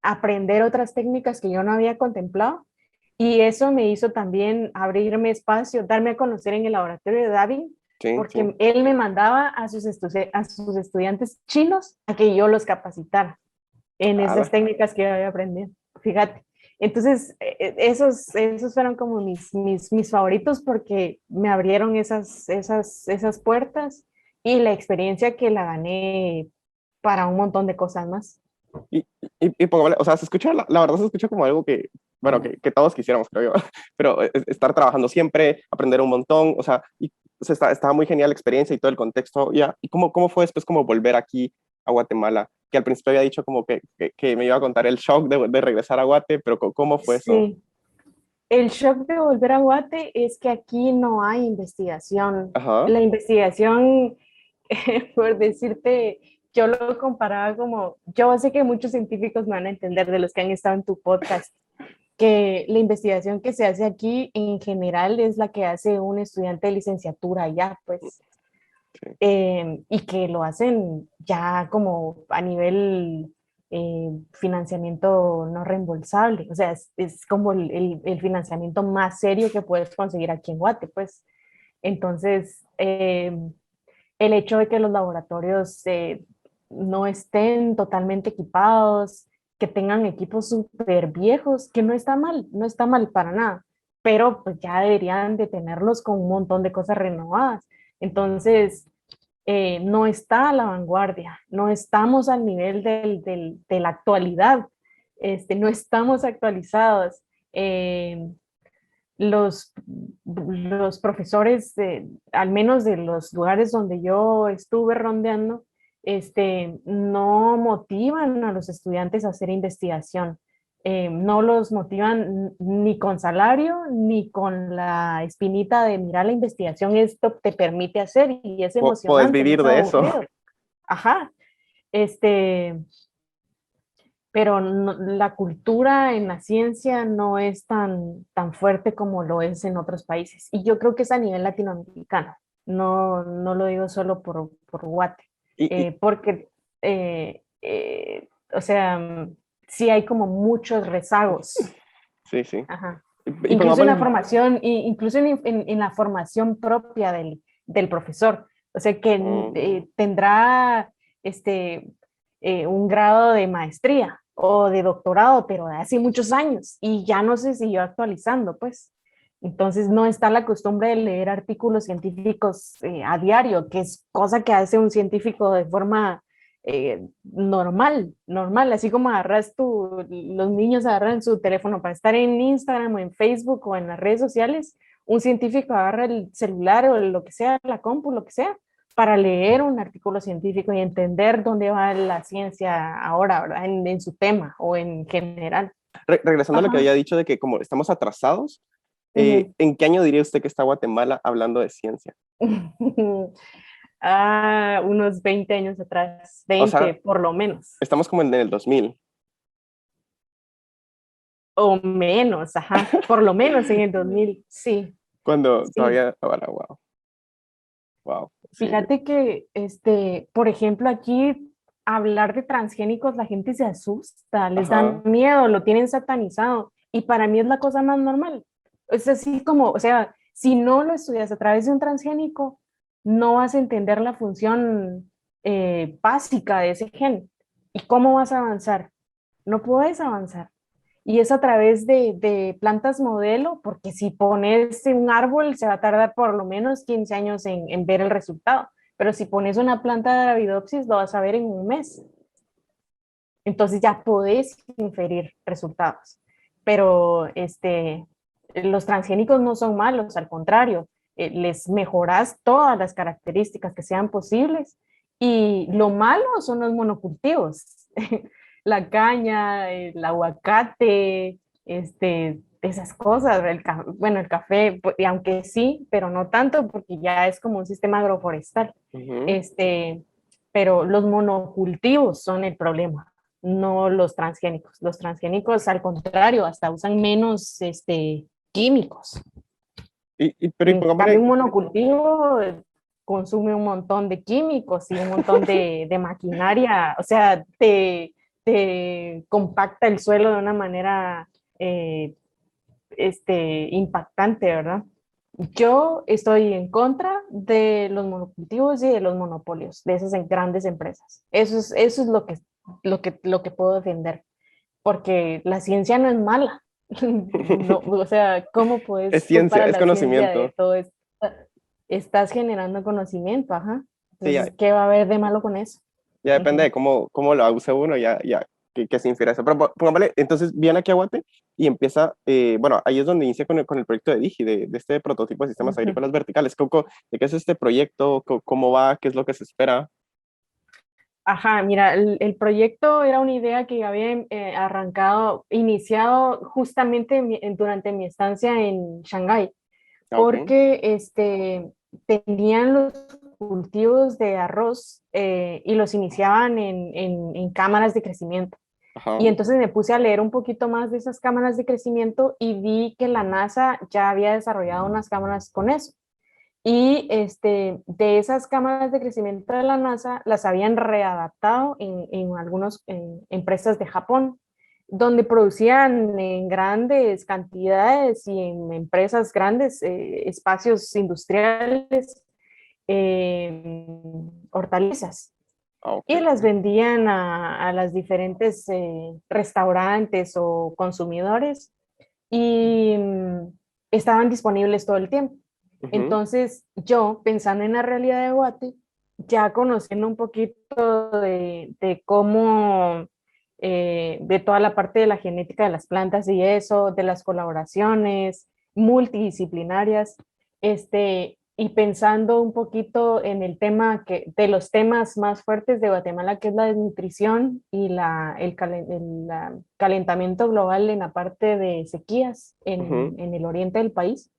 aprender otras técnicas que yo no había contemplado. Y eso me hizo también abrirme espacio, darme a conocer en el laboratorio de Davin, Sí, sí. porque él me mandaba a sus estudiantes chinos a que yo los capacitara en esas Ah, técnicas que yo había aprendido. Fíjate. Entonces, esos fueron como mis favoritos porque me abrieron esas puertas y la experiencia que la gané para un montón de cosas más. y pongámosle, o sea, se escucha, la verdad se escucha como algo que, bueno, que todos quisiéramos, creo yo, pero estar trabajando siempre, aprender un montón, o sea, y o sea, estaba muy genial la experiencia y todo el contexto, ya, ¿y cómo fue después como volver aquí a Guatemala? Que al principio había dicho como que me iba a contar el shock de regresar a Guate, pero ¿cómo fue eso? Sí, el shock de volver a Guate es que aquí no hay investigación. Ajá, La investigación, por decirte, yo lo comparaba como, yo sé que muchos científicos me van a entender de los que han estado en tu podcast, que la investigación que se hace aquí en general es la que hace un estudiante de licenciatura ya, pues, sí. y que lo hacen ya como a nivel financiamiento no reembolsable, o sea, es como el financiamiento más serio que puedes conseguir aquí en Guate, pues. Entonces, el hecho de que los laboratorios no estén totalmente equipados, que tengan equipos súper viejos, que no está mal, no está mal para nada, pero pues ya deberían de tenerlos con un montón de cosas renovadas. Entonces, no está a la vanguardia, no estamos al nivel de la actualidad, no estamos actualizados. Eh, los profesores, al menos de los lugares donde yo estuve rondeando, no motivan a los estudiantes a hacer investigación. No los motivan ni con salario ni con la espinita de mirar la investigación, esto te permite hacer y es Podés emocionante, no vivir es de eso. aburrido. Ajá, este, pero la cultura en la ciencia no es tan fuerte como lo es en otros países. Y yo creo que es a nivel latinoamericano, no lo digo solo por Guate, Y porque, o sea, sí hay como muchos rezagos. sí, sí. Ajá. Y Incluso en la pongámosle, formación, incluso en la formación propia del profesor. O sea que mm, tendrá este, un grado de maestría o de doctorado, pero de hace muchos años y ya no se siguió actualizando, pues. Entonces no está la costumbre de leer artículos científicos a diario, que es cosa que hace un científico de forma normal, así como los niños agarran su teléfono para estar en Instagram o en Facebook o en las redes sociales, un científico agarra el celular o lo que sea, la compu, lo que sea, para leer un artículo científico y entender dónde va la ciencia ahora, ¿verdad? En su tema o en general. regresando a lo que Ajá. había dicho de que como estamos atrasados, Ujú. ¿en qué año diría usted que está Guatemala hablando de ciencia? Unos 20 años atrás, O 20 sea, por lo menos, estamos como en el 2000, o menos, ajá, por lo menos en el 2000 sí, cuando sí. todavía, ahora, wow, wow, sí, Fíjate que, por ejemplo, aquí hablar de transgénicos, la gente se asusta, les da ajá, miedo, lo tienen satanizado. Y para mí es la cosa más normal. Es así como, o sea, si no lo estudias a través de un transgénico, no vas a entender la función básica de ese gen. ¿Y cómo vas a avanzar? No puedes avanzar. Y es a través de plantas modelo, porque si pones un árbol se va a tardar por lo menos 15 años en ver el resultado, pero si pones una planta de Arabidopsis lo vas a ver en un mes. Entonces ya podés inferir resultados. Pero los transgénicos no son malos, al contrario, les mejoras todas las características que sean posibles. Y lo malo son los monocultivos, la caña, el aguacate, esas cosas. Bueno, el café, y aunque sí, pero no tanto, porque ya es como un sistema agroforestal. Ujú. Este, pero los monocultivos son el problema, no los transgénicos. Los transgénicos, al contrario, hasta usan menos químicos. Pero y En cambio, pongámosle, un monocultivo consume un montón de químicos y un montón de maquinaria, o sea, te compacta el suelo de una manera eh, impactante, ¿verdad? Yo estoy en contra de los monocultivos y de los monopolios, de esas grandes empresas. Eso es lo que puedo defender, porque la ciencia no es mala. No, o sea, ¿cómo es puedes ciencia, culpar a es la ciencia conocimiento. de todo esto? Estás generando conocimiento, ajá. Sí, ya, Entonces, ¿qué va a haber de malo con eso? ya depende de Ujú, cómo lo use uno, que se inspira eso. Pero pongámosle, entonces viene aquí a Guate y empieza, bueno, ahí es donde inicia con el proyecto de Digi, de este prototipo de sistemas ujú. agrícolas verticales. Coco, ¿de qué es este proyecto? ¿Cómo va? ¿Qué es lo que se espera? Ajá, mira, el proyecto era una idea que había iniciado justamente durante mi estancia en Shanghái, Ah, ok. porque tenían los cultivos de arroz y los iniciaban en cámaras de crecimiento. Ajá. Y entonces me puse a leer un poquito más de esas cámaras de crecimiento y vi que la NASA ya había desarrollado unas cámaras con eso. Y de esas cámaras de crecimiento de la NASA las habían readaptado en algunas empresas de Japón, donde producían en grandes cantidades y en empresas grandes, espacios industriales, hortalizas. Ah, Y ok. las vendían a las diferentes restaurantes o consumidores y estaban disponibles todo el tiempo. Ujú. Entonces, yo, pensando en la realidad de Guate, ya conociendo un poquito de cómo, de toda la parte de la genética de las plantas y eso, de las colaboraciones multidisciplinarias, y pensando un poquito en el tema de los temas más fuertes de Guatemala, que es la desnutrición y el calentamiento global en la parte de sequías Ujú. en el oriente del país,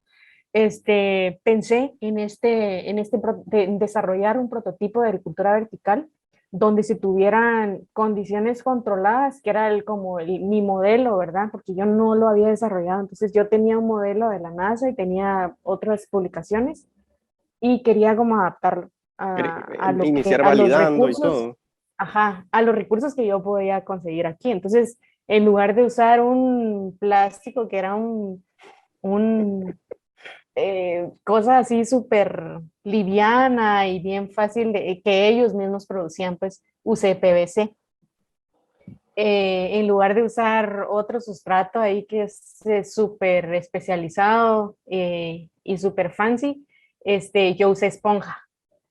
pensé en desarrollar un prototipo de agricultura vertical donde se tuvieran condiciones controladas, que era mi modelo, ¿verdad? Porque yo no lo había desarrollado. Entonces yo tenía un modelo de la NASA y tenía otras publicaciones y quería como adaptarlo Iniciar a los validando y recursos, todo. ajá, a los recursos que yo podía conseguir aquí. Entonces, en lugar de usar un plástico que era un cosa así súper liviana y bien fácil que ellos mismos producían, pues usé PVC. En lugar de usar otro sustrato ahí que es súper especializado y súper fancy, yo usé esponja.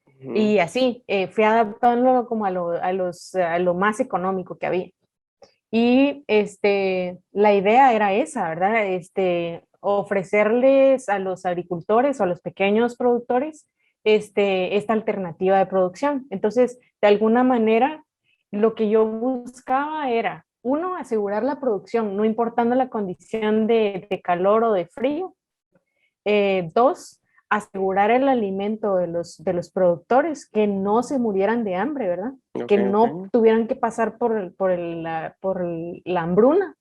Ujú. Y así, fui adaptándolo como a lo más económico que había. Y la idea era esa, ¿verdad? Ofrecerles a los agricultores o a los pequeños productores esta alternativa de producción. Entonces, de alguna manera, lo que yo buscaba era, uno, asegurar la producción, no importando la condición de calor o de frío. Dos, asegurar el alimento de los productores, que no se murieran de hambre, ¿verdad? Ok, Que no ok. tuvieran que pasar por la hambruna.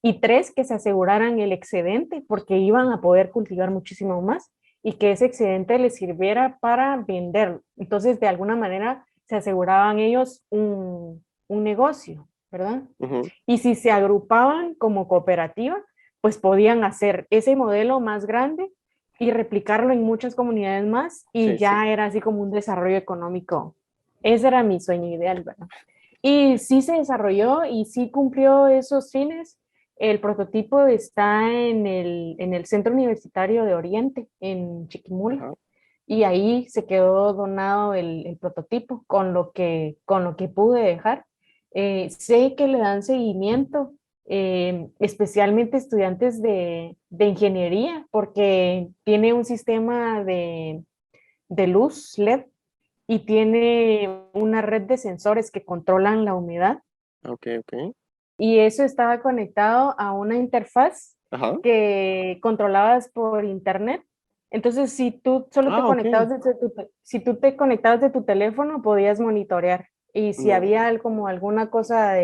Y tres, que se aseguraran el excedente, porque iban a poder cultivar muchísimo más y que ese excedente les sirviera para venderlo. Entonces, de alguna manera, se aseguraban ellos un negocio, ¿verdad? Ujú. Y si se agrupaban como cooperativa, pues podían hacer ese modelo más grande y replicarlo en muchas comunidades más y Sí, sí. ya era así como un desarrollo económico. Ese era mi sueño ideal, ¿verdad? Y sí se desarrolló y sí cumplió esos fines. El prototipo está en el Centro Universitario de Oriente, en Chiquimula, Ajá. y ahí se quedó donado el prototipo con lo que pude dejar. Sé que le dan seguimiento, especialmente estudiantes de ingeniería, porque tiene un sistema de luz LED y tiene una red de sensores que controlan la humedad Ok, ok. y eso estaba conectado a una interfaz Ajá. que controlabas por internet. Entonces, si tú solo te Ah, ok. conectabas si tú te conectabas de tu teléfono, podías monitorear. Y si No. había como alguna cosa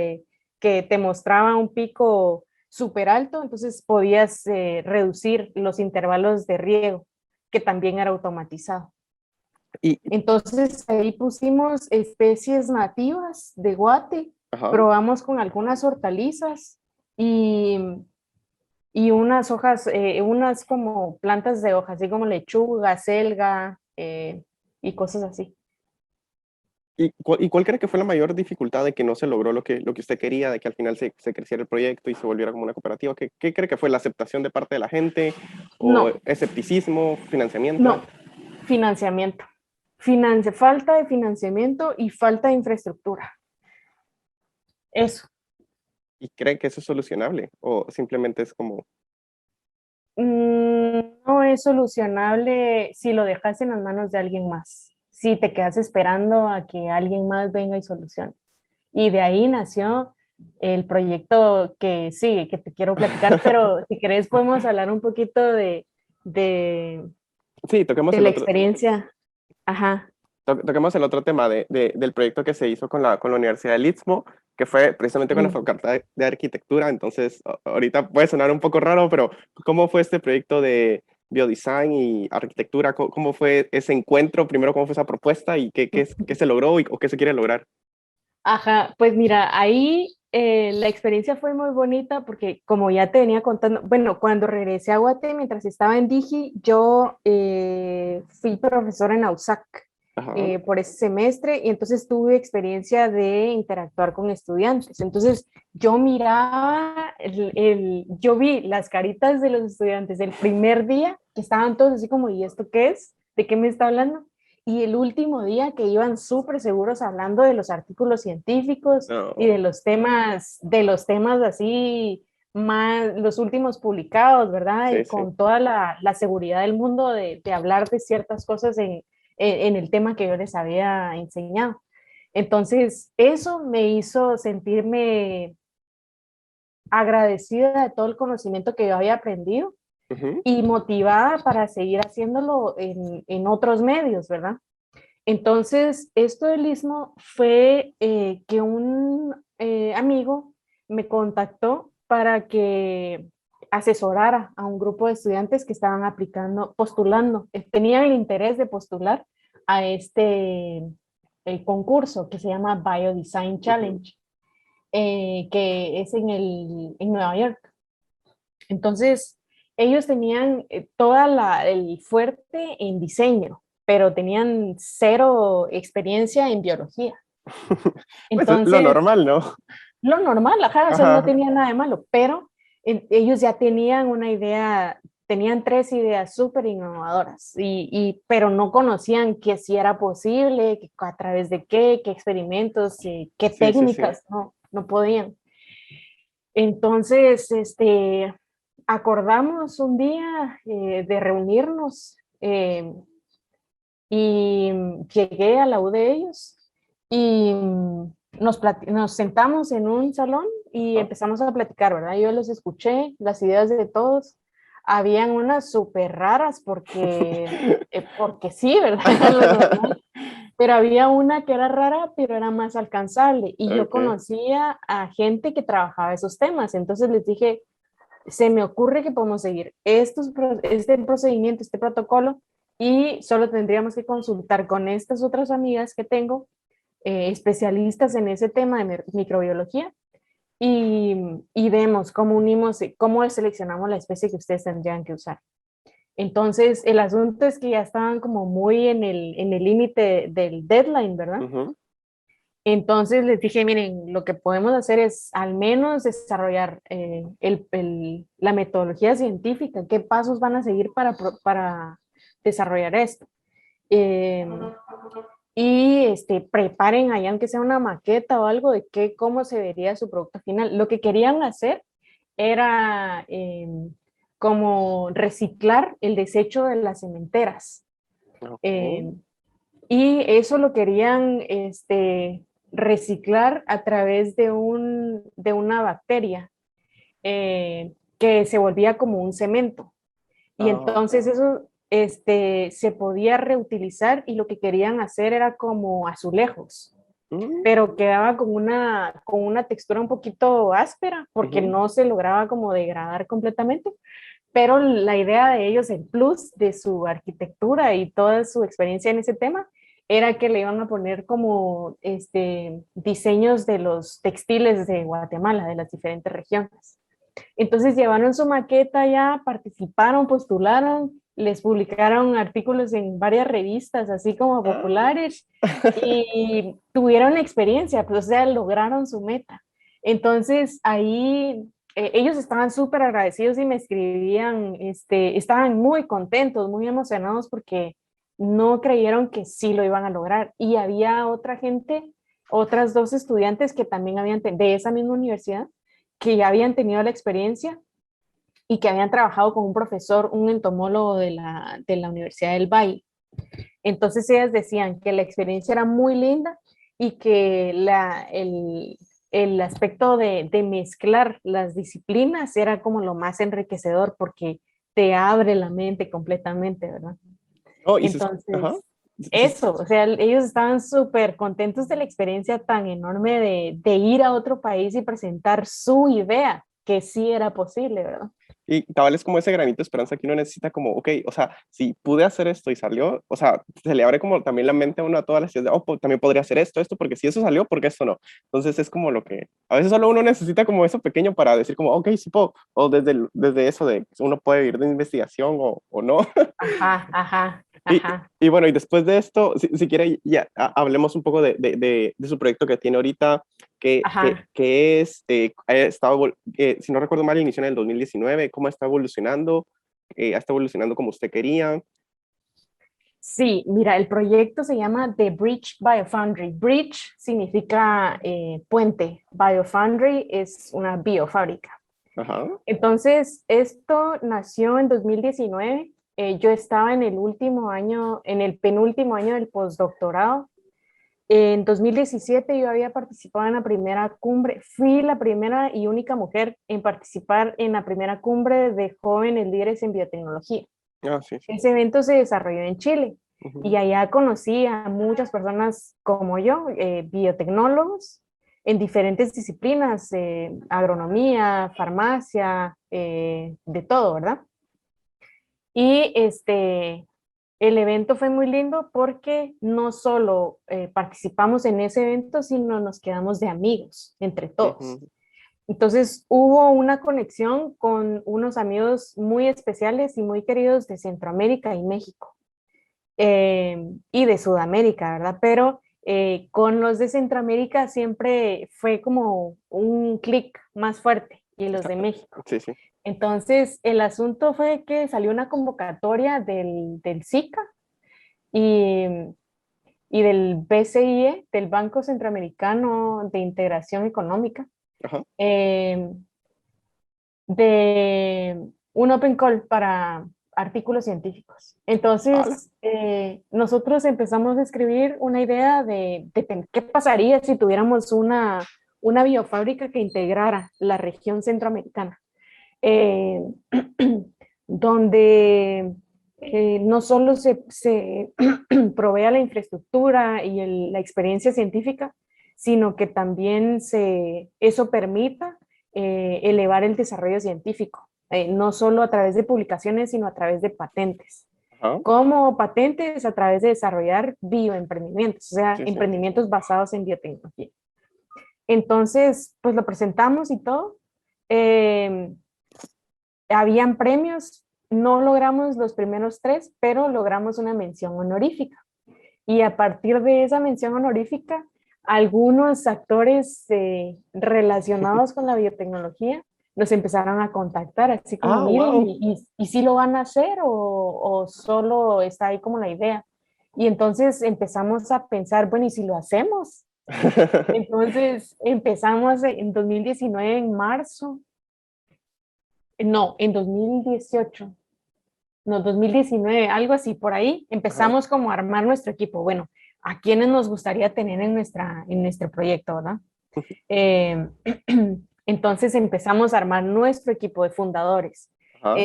que te mostraba un pico súper alto, entonces podías reducir los intervalos de riego, que también era automatizado. Y, Entonces ahí pusimos especies nativas de guate, ajá. probamos con algunas hortalizas y, y unas hojas, unas como plantas de hojas, así como lechuga, selga y cosas así. ¿Y cuál cree que fue la mayor dificultad de que no se logró lo que usted quería, de que al final se creciera el proyecto y se volviera como una cooperativa? ¿Qué cree que fue la aceptación de parte de la gente o No, escepticismo, financiamiento? no, financiamiento. Falta de financiamiento y falta de infraestructura. Eso. ¿Y cree que eso es solucionable o simplemente es como, No es solucionable si lo dejas en las manos de alguien más, si te quedas esperando a que alguien más venga y solucione. Y de ahí nació el proyecto que sigue, que te quiero platicar, pero si querés podemos hablar un poquito de, sí, toquemos de el la otro, experiencia. Ajá. toquemos el otro tema del proyecto que se hizo con con la Universidad del Istmo, que fue precisamente con la Mm. Facultad de Arquitectura. Entonces, ahorita puede sonar un poco raro, pero ¿cómo fue este proyecto de biodesign y arquitectura? ¿Cómo fue ese encuentro? Primero, ¿cómo fue esa propuesta y qué se logró o qué se quiere lograr? Ajá, pues mira, ahí la experiencia fue muy bonita porque como ya te venía contando, bueno, cuando regresé a Guate, mientras estaba en Digi, yo fui profesora en AUSAC Ajá. por ese semestre y entonces tuve experiencia de interactuar con estudiantes. Entonces yo miraba, yo vi las caritas de los estudiantes el primer día que estaban todos así como, ¿y esto qué es? ¿De qué me está hablando? Y el último día que iban súper seguros hablando de los artículos científicos y No, de los temas así más, los últimos publicados, ¿verdad? sí, Y sí. con toda la seguridad del mundo de hablar de ciertas cosas en el tema que yo les había enseñado. Entonces, eso me hizo sentirme agradecida de todo el conocimiento que yo había aprendido Ujú. y motivada para seguir haciéndolo en otros medios, ¿verdad? Entonces, esto del istmo fue que un amigo me contactó para que asesorara a un grupo de estudiantes que estaban aplicando, postulando, tenían el interés de postular a este concurso que se llama Biodesign Ujú. Challenge, que es en Nueva York. Entonces, ellos tenían el fuerte en diseño, pero tenían cero experiencia en biología. Pues lo Entonces, normal, ¿no? lo normal, ajá, o sea, no Ajá. tenía nada de malo, pero ellos ya tenían una idea, tenían tres ideas súper innovadoras, pero no conocían que si era posible, que a través de qué experimentos, qué Sí, sí, sí. técnicas, no podían. Entonces, acordamos un día de reunirnos y llegué a la U de ellos y nos sentamos en un salón y Ajá. empezamos a platicar, ¿verdad? Yo los escuché, las ideas de todos. Habían unas súper raras porque sí, ¿verdad? Era lo normal. Pero había una que era rara, pero era más alcanzable. Y yo Okay. conocía a gente que trabajaba esos temas. Entonces les dije, se me ocurre que podemos seguir este procedimiento, este protocolo, y solo tendríamos que consultar con estas otras amigas que tengo, especialistas en ese tema de microbiología, y vemos cómo unimos, cómo seleccionamos la especie que ustedes tendrían que usar. Entonces, el asunto es que ya estaban como muy en el límite del deadline, ¿verdad? Ujú. Entonces les dije, miren, lo que podemos hacer es al menos desarrollar la metodología científica, qué pasos van a seguir para desarrollar esto. Eh, y preparen allá, aunque sea una maqueta o algo de cómo se vería su producto final. Lo que querían hacer era como reciclar el desecho de las cementeras. Okay. Eh, y eso lo querían reciclar a través de una bacteria. que se volvía como un cemento. Y Ah, entonces eso se podía reutilizar y lo que querían hacer era como azulejos, mm, pero quedaba con una textura un poquito áspera porque ujú. no se lograba como degradar completamente. Pero la idea de ellos, el plus de su arquitectura y toda su experiencia en ese tema, era que le iban a poner como diseños de los textiles de Guatemala, de las diferentes regiones. Entonces llevaron su maqueta ya, participaron, postularon, les publicaron artículos en varias revistas, así como Ah. populares, y tuvieron la experiencia, pues, o sea, lograron su meta. Entonces ahí ellos estaban súper agradecidos y me escribían, estaban muy contentos, muy emocionados porque no creyeron que sí lo iban a lograr. Y había otra gente, otras dos estudiantes que también habían, de esa misma universidad, que ya habían tenido la experiencia y que habían trabajado con un profesor, un entomólogo de la Universidad del Valle. Entonces ellas decían que la experiencia era muy linda y que el aspecto de mezclar las disciplinas era como lo más enriquecedor porque te abre la mente completamente, ¿verdad? No, ajá. Entonces, eso, o sea, ellos estaban súper contentos de la experiencia tan enorme de ir a otro país y presentar su idea, que sí era posible, ¿verdad? Y cabal es como ese granito de esperanza que uno necesita como, ok, o sea, si pude hacer esto y salió, o sea, se le abre como también la mente a uno a todas las ideas de, oh, también podría hacer esto, porque si eso salió, ¿por qué esto no? Entonces es como lo que, a veces solo uno necesita como eso pequeño para decir como, ok, sí puedo, o desde eso de uno puede vivir de investigación o no. Ajá, ajá, Y, ajá. y bueno, y después de esto, si quiere, ya hablemos un poco de su proyecto que tiene ahorita, Ajá. que es, ha estado, si no recuerdo mal, inició en el 2019, ¿cómo está evolucionando? ¿Está evolucionando como usted quería? Sí, mira, el proyecto se llama The Bridge Biofoundry. Bridge significa puente. Biofoundry es una biofábrica. Ajá, Entonces, esto nació en 2019. Yo estaba en el último año, en el penúltimo año del postdoctorado. En 2017 yo había participado en la primera cumbre, fui la primera y única mujer en participar en la primera cumbre de jóvenes líderes en biotecnología. ah, sí, sí. Ese evento se desarrolló en Chile y Ujú. allá conocí a muchas personas como yo, biotecnólogos en diferentes disciplinas, agronomía, farmacia, de todo, ¿verdad? Y el evento fue muy lindo porque no solo participamos en ese evento, sino nos quedamos de amigos entre todos. Ujú. Entonces hubo una conexión con unos amigos muy especiales y muy queridos de Centroamérica y México y de Sudamérica, ¿verdad? Pero con los de Centroamérica siempre fue como un clic más fuerte y los de México. Sí, sí. Entonces, el asunto fue que salió una convocatoria del SICA y, y del BCIE, del Banco Centroamericano de Integración Económica, Ajá. eh, de un open call para artículos científicos. Ala. Entonces, nosotros empezamos a escribir una idea de qué pasaría si tuviéramos una biofábrica que integrara la región centroamericana, eh, donde no solo se provea la infraestructura y la experiencia científica, sino que también eso permita elevar el desarrollo científico, no solo a través de publicaciones, sino a través de patentes. Ajá. Como patentes a través de desarrollar bioemprendimientos, o sea, Sí, sí. emprendimientos basados en biotecnología. Entonces, pues lo presentamos y todo. Eh, Habían premios, no logramos los primeros tres, pero logramos una mención honorífica. Y a partir de esa mención honorífica, algunos actores relacionados con la biotecnología nos empezaron a contactar, así como, Ah, miren, wow. y si lo van a hacer o solo está ahí como la idea. Y entonces empezamos a pensar, bueno, ¿y si lo hacemos? Entonces empezamos en 2019, en marzo, no, en 2018, no, 2019, algo así, por ahí Ajá. empezamos como a armar nuestro equipo. Bueno, ¿a quiénes nos gustaría tener en nuestro proyecto, verdad? Eh, Entonces empezamos a armar nuestro equipo de fundadores. Ajá.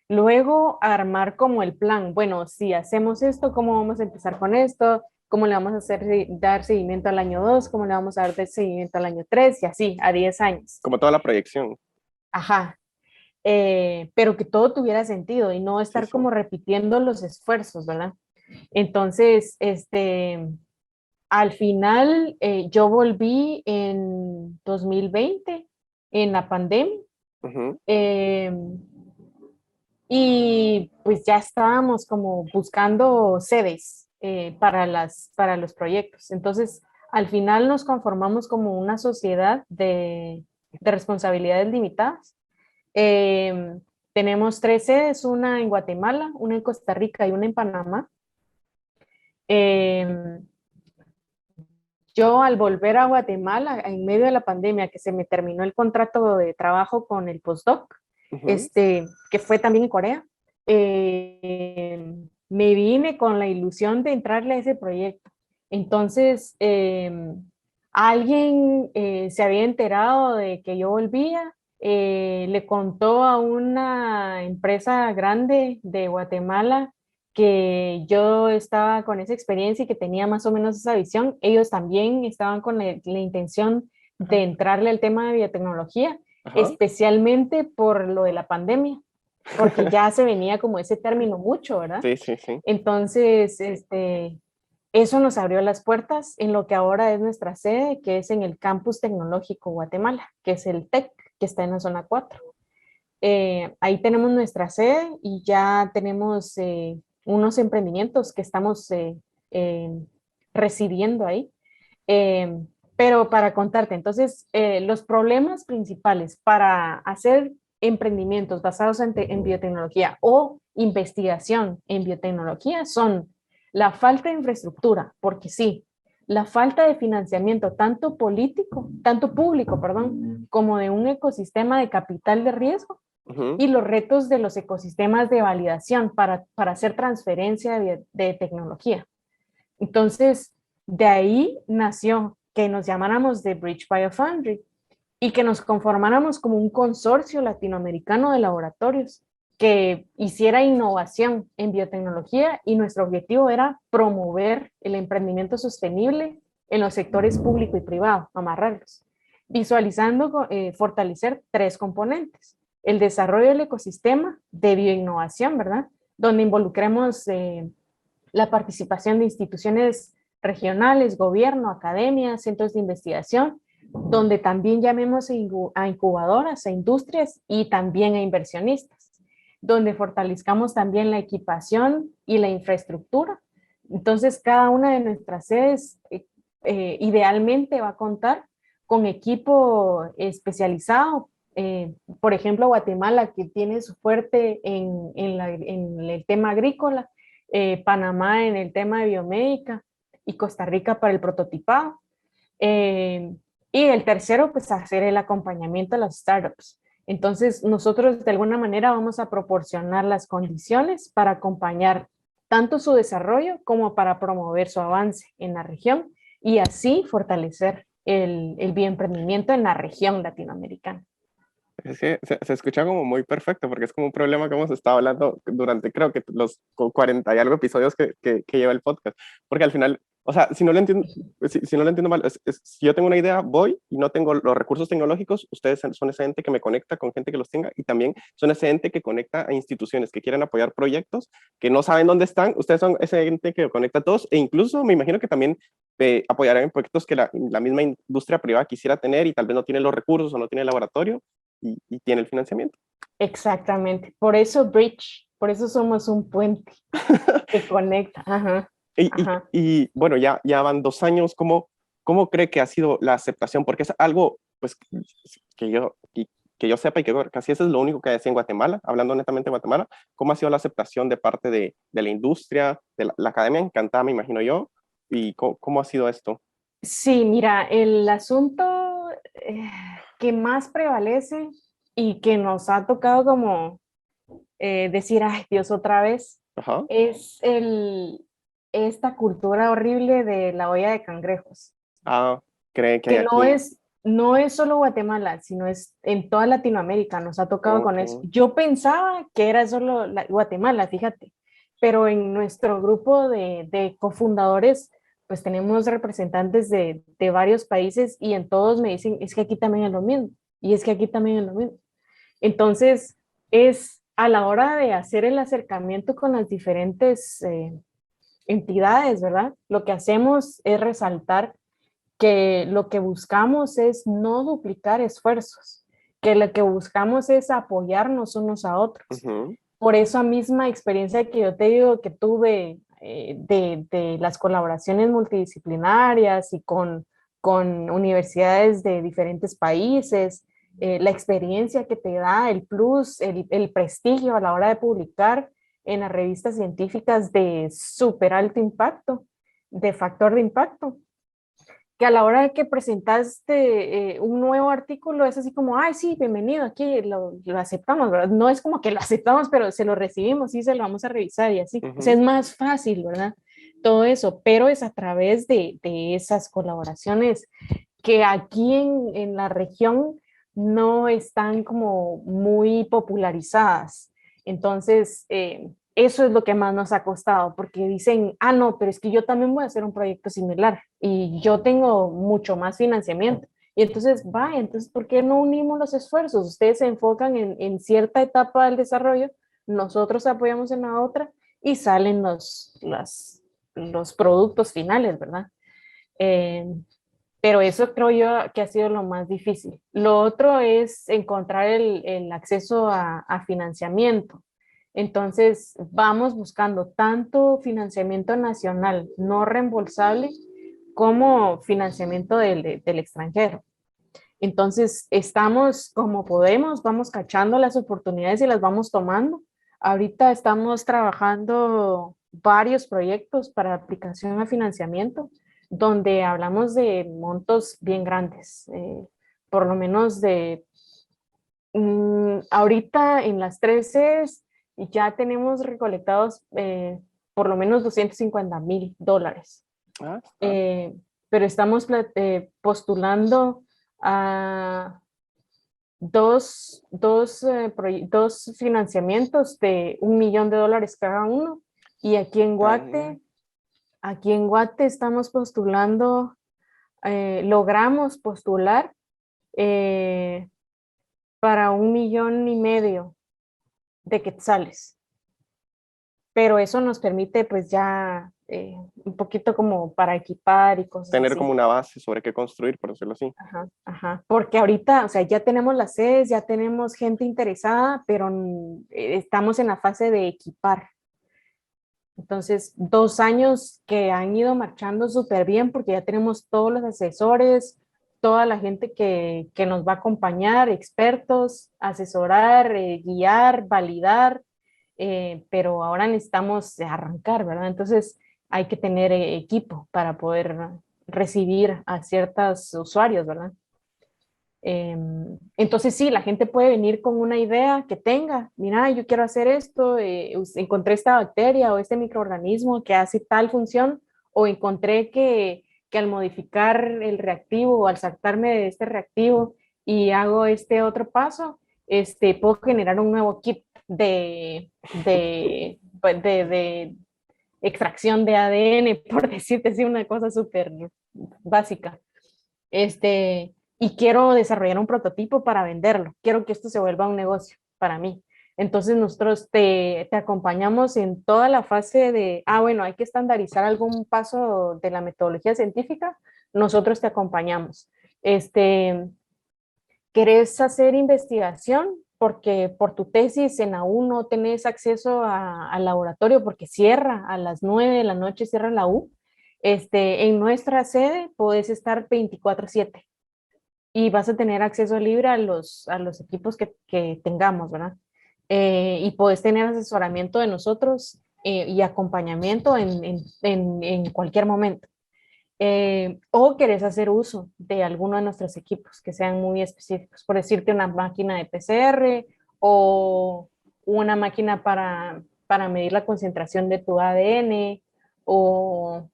Luego a armar como el plan. Bueno, si hacemos esto, ¿cómo vamos a empezar con esto? ¿Cómo le vamos a hacer dar seguimiento al año 2? ¿Cómo le vamos a dar seguimiento al año 3? Y así, a 10 años. Como toda la proyección. Ajá. Pero que todo tuviera sentido y no Sí, estar sí. como repitiendo los esfuerzos, ¿verdad? Entonces, al final yo volví en 2020, en la pandemia, Ujú. eh, y pues ya estábamos como buscando sedes para los proyectos. Entonces, al final nos conformamos como una sociedad de responsabilidades limitadas. Eh, Tenemos 3 sedes, una en Guatemala, una en Costa Rica y una en Panamá. Eh, yo al volver a Guatemala, en medio de la pandemia, que se me terminó el contrato de trabajo con el postdoc, Ujú. que fue también en Corea, me vine con la ilusión de entrarle a ese proyecto. Entonces, alguien se había enterado de que yo volvía, le contó a una empresa grande de Guatemala que yo estaba con esa experiencia y que tenía más o menos esa visión. Ellos también estaban con la intención de Ajá. entrarle al tema de biotecnología, Ajá. especialmente por lo de la pandemia, porque ya se venía como ese término mucho, ¿verdad? Sí, sí, sí. Entonces, eso nos abrió las puertas en lo que ahora es nuestra sede, que es en el Campus Tecnológico Guatemala, que es el TEC, que está en la zona 4. Ahí tenemos nuestra sede y ya tenemos unos emprendimientos que estamos eh, residiendo ahí. Eh, pero para contarte, entonces, los problemas principales para hacer emprendimientos basados en biotecnología o investigación en biotecnología son la falta de infraestructura, porque sí, la falta de financiamiento tanto político, tanto público, perdón, como de un ecosistema de capital de riesgo Ujú. y los retos de los ecosistemas de validación para hacer transferencia de tecnología. Entonces, de ahí nació que nos llamáramos The Bridge Biofoundry y que nos conformáramos como un consorcio latinoamericano de laboratorios que hiciera innovación en biotecnología y nuestro objetivo era promover el emprendimiento sostenible en los sectores público y privado, amarrarlos, visualizando fortalecer 3 componentes. El desarrollo del ecosistema de bioinnovación, ¿verdad? Donde involucremos la participación de instituciones regionales, gobierno, academias, centros de investigación, donde también llamemos a incubadoras, a industrias y también a inversionistas, donde fortalezcamos también la equipación y la infraestructura. Entonces, cada una de nuestras sedes idealmente va a contar con equipo especializado. Por ejemplo, Guatemala, que tiene su fuerte en el tema agrícola, Panamá en el tema de biomédica y Costa Rica para el prototipado. Eh, y el tercero, pues hacer el acompañamiento a las startups. Entonces, nosotros de alguna manera vamos a proporcionar las condiciones para acompañar tanto su desarrollo como para promover su avance en la región y así fortalecer el bioemprendimiento en la región latinoamericana. Sí, se escucha como muy perfecto, porque es como un problema que hemos estado hablando durante, creo que los 40 y algo episodios que lleva el podcast. Porque al final, o sea, si no lo entiendo, si no lo entiendo mal, si yo tengo una idea, voy y no tengo los recursos tecnológicos, ustedes son ese ente que me conecta con gente que los tenga y también son ese ente que conecta a instituciones que quieren apoyar proyectos que no saben dónde están. Ustedes son ese ente que conecta a todos e incluso me imagino que también apoyarán en proyectos que la misma industria privada quisiera tener y tal vez no tiene los recursos o no tiene el laboratorio y tiene el financiamiento. Exactamente. Por eso Bridge, por eso somos un puente que conecta. Ajá, ajá. Bueno, ya van 2 años. ¿Cómo cree que ha sido la aceptación? Porque es algo pues, que yo sepa y que casi eso es lo único que hay en Guatemala, hablando netamente de Guatemala. ¿Cómo ha sido la aceptación de parte de la industria, de la academia encantada, me imagino yo? ¿Y cómo ha sido esto? Sí, mira, el asunto eh, que más prevalece y que nos ha tocado como decir, ay Dios, otra vez, Ajá. es esta cultura horrible de la olla de cangrejos, Ah, ¿cree que hay que no aquí? es, no es solo Guatemala, sino es en toda Latinoamérica, nos ha tocado con eso. Ok. Yo pensaba que era solo Guatemala, fíjate, pero en nuestro grupo de cofundadores, pues tenemos representantes de varios países y en todos me dicen, es que aquí también es lo mismo, y es que aquí también es lo mismo. Entonces, es a la hora de hacer el acercamiento con las diferentes entidades, ¿verdad? Lo que hacemos es resaltar que lo que buscamos es no duplicar esfuerzos, que lo que buscamos es apoyarnos unos a otros. Ujú. Por esa misma experiencia que yo te digo que tuve de las colaboraciones multidisciplinarias y con universidades de diferentes países, la experiencia que te da, el plus, el prestigio a la hora de publicar en las revistas científicas de súper alto impacto, de factor de impacto, que a la hora de que presentaste un nuevo artículo es así como, ay, sí, bienvenido, aquí lo aceptamos, ¿verdad? No es como que lo aceptamos, pero se lo recibimos y se lo vamos a revisar y así. O sea, es Ujú. más fácil, ¿verdad? Todo eso, pero es a través de esas colaboraciones que aquí en la región no están como muy popularizadas. Entonces, eso es lo que más nos ha costado, porque dicen, ah, no, pero es que yo también voy a hacer un proyecto similar y yo tengo mucho más financiamiento. Y entonces, vaya, entonces, ¿por qué no unimos los esfuerzos? Ustedes se enfocan en cierta etapa del desarrollo, nosotros apoyamos en la otra y salen los productos finales, ¿verdad? Eh, pero eso creo yo que ha sido lo más difícil. Lo otro es encontrar el acceso a financiamiento. Entonces, vamos buscando tanto financiamiento nacional no reembolsable como financiamiento del extranjero. Entonces, estamos como podemos, vamos cachando las oportunidades y las vamos tomando. Ahorita estamos trabajando varios proyectos para aplicación a financiamiento, donde hablamos de montos bien grandes, por lo menos ahorita en las 13 ya tenemos recolectados por lo menos $250,000. Ah, está. Eh, pero estamos postulando a dos financiamientos de $1 millón cada uno. Y Ah, ya. aquí en Guate estamos postulando, logramos postular eh, para 1,5 millones de quetzales. Pero eso nos permite pues ya un poquito como para equipar y cosas Tener así. como una base sobre qué construir, por decirlo así. Ajá, ajá. Porque ahorita, o sea, ya tenemos las sedes, ya tenemos gente interesada, pero estamos en la fase de equipar. Entonces, 2 años que han ido marchando súper bien porque ya tenemos todos los asesores, toda la gente que nos va a acompañar, expertos, asesorar, guiar, validar, pero ahora necesitamos arrancar, ¿verdad? Entonces, hay que tener equipo para poder recibir a ciertos usuarios, ¿verdad? Entonces sí, la gente puede venir con una idea que tenga, mira, yo quiero hacer esto, encontré esta bacteria o este microorganismo que hace tal función, o encontré que al modificar el reactivo o al saltarme de este reactivo y hago este otro paso, puedo generar un nuevo kit pues, de extracción de ADN, por decirte así, una cosa súper básica. Y quiero desarrollar un prototipo para venderlo. Quiero que esto se vuelva un negocio para mí. Entonces nosotros te acompañamos en toda la fase de, bueno, hay que estandarizar algún paso de la metodología científica, nosotros te acompañamos. ¿Querés hacer investigación? Porque por tu tesis en la U no tenés acceso al laboratorio porque cierra a las 9 de la noche, cierra la U. En nuestra sede podés estar 24/7 y vas a tener acceso libre a los equipos que tengamos, ¿verdad? Y puedes tener asesoramiento de nosotros y acompañamiento en cualquier momento. O querés hacer uso de alguno de nuestros equipos que sean muy específicos, por decirte una máquina de PCR o una máquina para medir la concentración de tu ADN o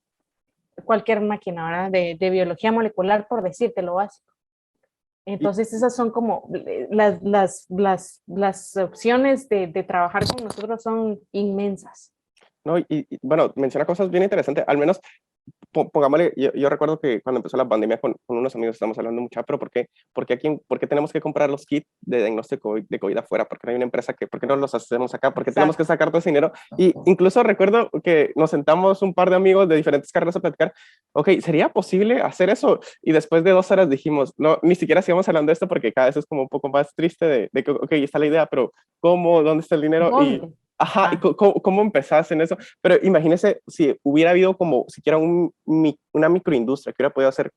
cualquier máquina, ¿verdad? De biología molecular, por decirte lo básico. Entonces esas son como las opciones de trabajar con nosotros son inmensas. No, bueno, menciona cosas bien interesantes, al menos pongámosle, yo recuerdo que cuando empezó la pandemia con unos amigos estamos hablando mucho, pero ¿por qué tenemos que comprar los kits de diagnóstico de COVID afuera? ¿Por qué no hay una empresa por qué no los hacemos acá? ¿Por qué tenemos que Exacto. sacar todo ese dinero? Y incluso recuerdo que nos sentamos un par de amigos de diferentes carreras a platicar, ok, ¿sería posible hacer eso? Y después de 2 horas dijimos, no, ni siquiera sigamos hablando de esto porque cada vez es como un poco más triste de que, ok, está la idea, pero ¿cómo? ¿Dónde está el dinero? Y ¿Dónde? ajá, ¿y Ajá. cómo empezaste en eso? Pero imagínese si hubiera habido como siquiera una microindustria que hubiera podido hacer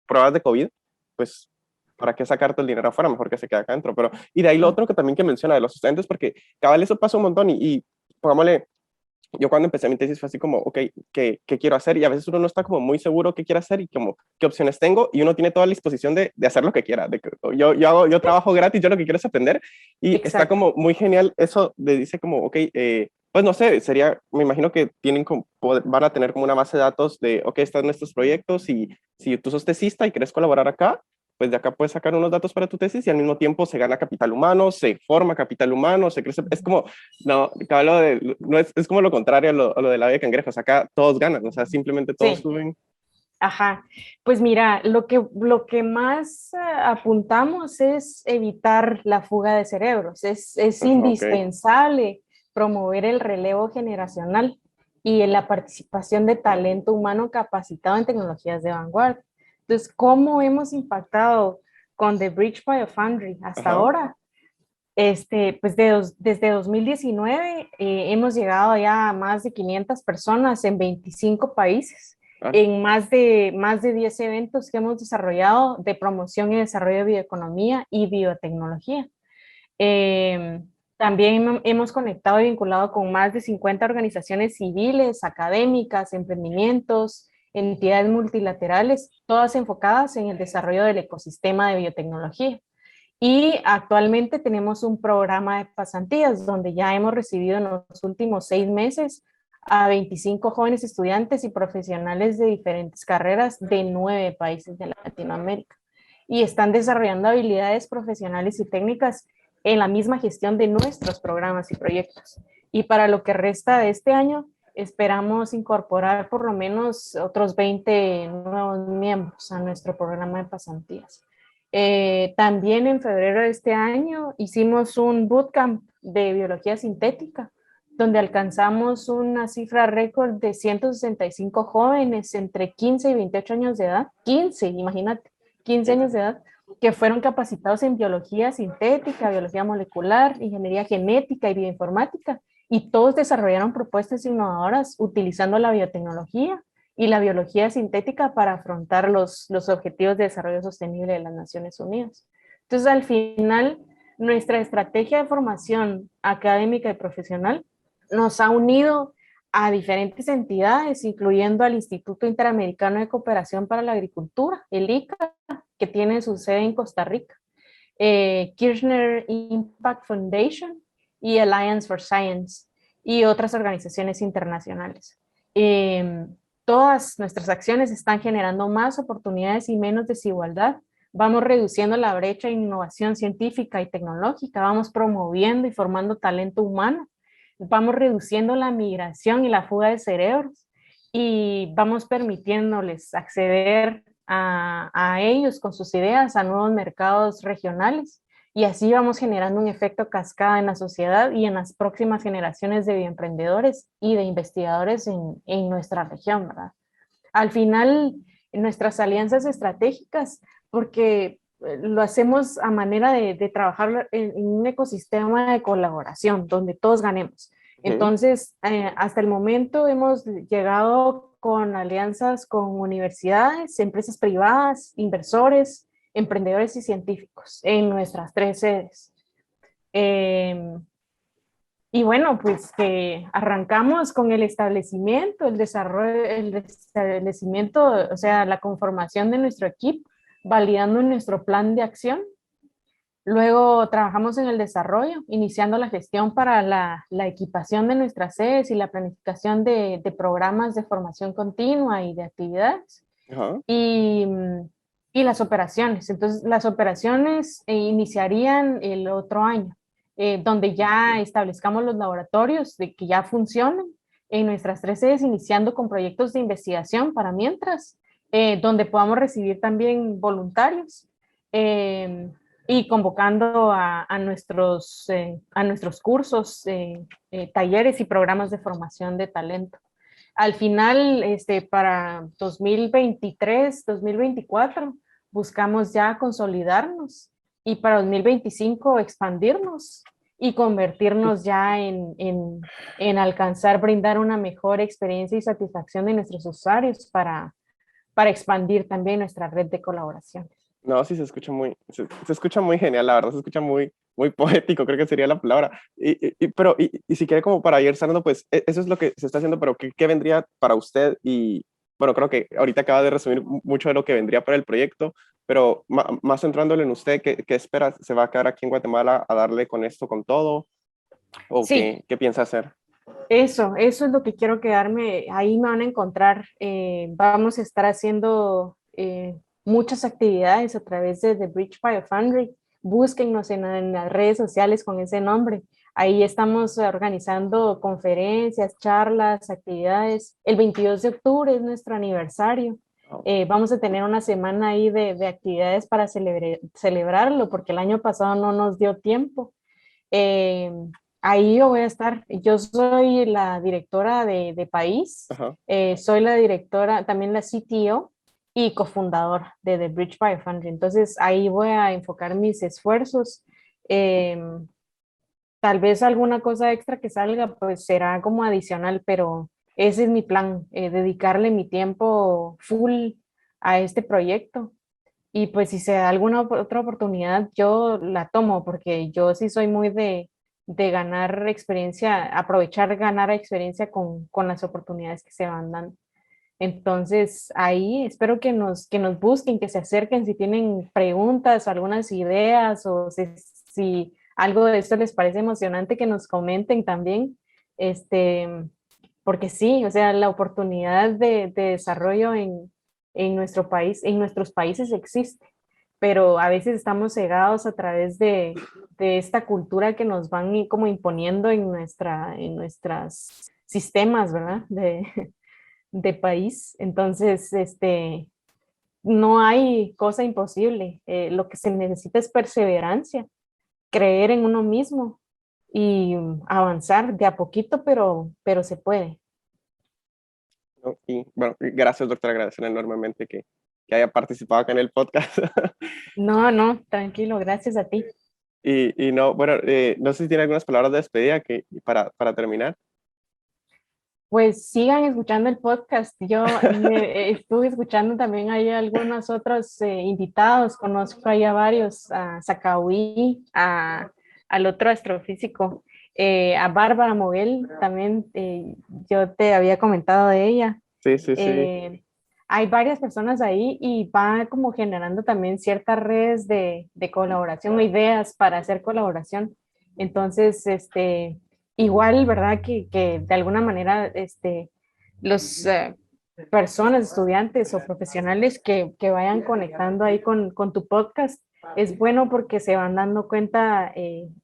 pruebas de COVID, pues ¿para qué sacarte el dinero afuera? Mejor que se quede acá adentro. Pero, y de ahí lo otro que también que menciona de los estudiantes, porque cabal eso pasa un montón y pongámosle, yo cuando empecé mi tesis fue así como, ok, ¿qué quiero hacer? Y a veces uno no está como muy seguro qué quiere hacer y como qué opciones tengo y uno tiene toda la disposición de hacer lo que quiera. Yo trabajo gratis, yo lo que quiero es aprender y está Exacto. como muy genial eso de dice como, ok, pues no sé, sería, me imagino que tienen como, van a tener como una base de datos de, ok, están nuestros proyectos y si tú sos tesista y quieres colaborar acá, pues de acá puedes sacar unos datos para tu tesis y al mismo tiempo se gana capital humano, se forma capital humano, se crece, es como, no, no es como lo contrario a lo de la vida de cangrejos, acá todos ganan, o sea, simplemente todos Sí. suben. Ajá, pues mira, lo que más apuntamos es evitar la fuga de cerebros. Es Ajá, ok, indispensable promover el relevo generacional y la participación de talento humano capacitado en tecnologías de vanguardia. Entonces, ¿cómo hemos impactado con The Bridge Biofoundry hasta ajá, ahora? Pues desde 2019 hemos llegado ya a más de 500 personas en 25 países, ah, en más de 10 eventos que hemos desarrollado de promoción y desarrollo de bioeconomía y biotecnología. Eh, También hemos conectado y vinculado con más de 50 organizaciones civiles, académicas, emprendimientos, entidades multilaterales, todas enfocadas en el desarrollo del ecosistema de biotecnología. Y actualmente tenemos un programa de pasantías donde ya hemos recibido en los últimos 6 meses a 25 jóvenes estudiantes y profesionales de diferentes carreras de 9 países de Latinoamérica. Y están desarrollando habilidades profesionales y técnicas en la misma gestión de nuestros programas y proyectos. Y para lo que resta de este año, esperamos incorporar por lo menos otros 20 nuevos miembros a nuestro programa de pasantías. También en febrero de este año hicimos un bootcamp de biología sintética, donde alcanzamos una cifra récord de 165 jóvenes entre 15 y 28 años de edad, 15, imagínate, 15 ok. años de edad, que fueron capacitados en biología sintética, biología molecular, ingeniería genética y bioinformática, y todos desarrollaron propuestas innovadoras utilizando la biotecnología y la biología sintética para afrontar los objetivos de desarrollo sostenible de las Naciones Unidas. Entonces, al final, nuestra estrategia de formación académica y profesional nos ha unido a diferentes entidades, incluyendo al Instituto Interamericano de Cooperación para la Agricultura, el ICA, que tiene su sede en Costa Rica, Kirchner Impact Foundation y Alliance for Science y otras organizaciones internacionales. Eh, Todas nuestras acciones están generando más oportunidades y menos desigualdad. Vamos reduciendo la brecha de innovación científica y tecnológica, vamos promoviendo y formando talento humano, vamos reduciendo la migración y la fuga de cerebros y vamos permitiéndoles acceder a ellos con sus ideas a nuevos mercados regionales. Y así vamos generando un efecto cascada en la sociedad y en las próximas generaciones de bioemprendedores y de investigadores en nuestra región, ¿verdad? Al final, nuestras alianzas estratégicas, porque lo hacemos a manera de trabajar en un ecosistema de colaboración donde todos ganemos. Ujú. Entonces, hasta el momento hemos llegado con alianzas con universidades, empresas privadas, inversores, emprendedores y científicos en nuestras 3 sedes. Eh, y bueno, pues que arrancamos con el establecimiento, el desarrollo, el establecimiento, o sea, la conformación de nuestro equipo, validando nuestro plan de acción. Luego trabajamos en el desarrollo, iniciando la gestión para la equipación de nuestras sedes y la planificación de programas de formación continua y de actividades. Ajá. Y y las operaciones. Entonces, las operaciones iniciarían el otro año, donde ya establezcamos los laboratorios de que ya funcionen en nuestras tres sedes, iniciando con proyectos de investigación para mientras, donde podamos recibir también voluntarios y convocando a nuestros cursos, talleres y programas de formación de talento. Al final, para 2023, 2024, buscamos ya consolidarnos y para 2025 expandirnos y convertirnos ya en alcanzar, brindar una mejor experiencia y satisfacción de nuestros usuarios para expandir también nuestra red de colaboraciones. No, sí, se escucha muy genial, la verdad, se escucha muy poético, creo que sería la palabra. Y si quiere como para ir cerrando, pues eso es lo que se está haciendo, pero ¿qué vendría para usted? Y bueno, creo que ahorita acaba de resumir mucho de lo que vendría para el proyecto, pero más centrándolo en usted, ¿qué espera? ¿Se va a quedar aquí en Guatemala a darle con esto, con todo? ¿O Sí, qué piensa hacer? eso es lo que quiero quedarme. Ahí me van a encontrar. Vamos a estar haciendo muchas actividades a través de The Bridge Biofoundry. Búsquennos en las redes sociales con ese nombre. Ahí estamos organizando conferencias, charlas, actividades. El 22 de octubre es nuestro aniversario. Oh, Vamos a tener una semana ahí de actividades para celebrarlo, porque el año pasado no nos dio tiempo. Eh, Ahí yo voy a estar. Yo soy la directora de país, ajá. soy la directora, también la CTO y cofundadora de The Bridge Biofoundry. Entonces ahí voy a enfocar mis esfuerzos. Eh, Tal vez alguna cosa extra que salga, pues será como adicional, pero ese es mi plan, dedicarle mi tiempo full a este proyecto. Y pues si se da alguna otra oportunidad, yo la tomo, porque yo sí soy muy de ganar experiencia, aprovechar ganar experiencia con las oportunidades que se van dando. Entonces, ahí espero que nos busquen, que se acerquen si tienen preguntas o algunas ideas o si algo de esto les parece emocionante, que nos comenten también. Este, porque sí, o sea, la oportunidad de desarrollo en nuestro país, en nuestros países existe, pero a veces estamos cegados a través de esta cultura que nos van como imponiendo en nuestros sistemas, ¿verdad? De país. Entonces, no hay cosa imposible. Lo que se necesita es perseverancia, creer en uno mismo y avanzar de a poquito, pero se puede. ¿No? Y bueno, gracias, doctora, agradecer enormemente que haya participado acá en el podcast. No, no, tranquilo, gracias a ti. Y no, bueno, no sé si tiene algunas palabras de despedida para terminar. Pues sigan escuchando el podcast. Yo estuve escuchando también hay algunos otros invitados, conozco ahí a varios, a Zacahuí, al otro astrofísico, a Bárbara Moguel, también yo te había comentado de ella. Sí, sí, sí. Eh, Hay varias personas ahí y va como generando también ciertas redes de colaboración o ideas para hacer colaboración. Entonces, igual, ¿verdad? Que de alguna manera, los personas, estudiantes o profesionales que vayan conectando ahí con tu podcast, es bueno porque se van dando cuenta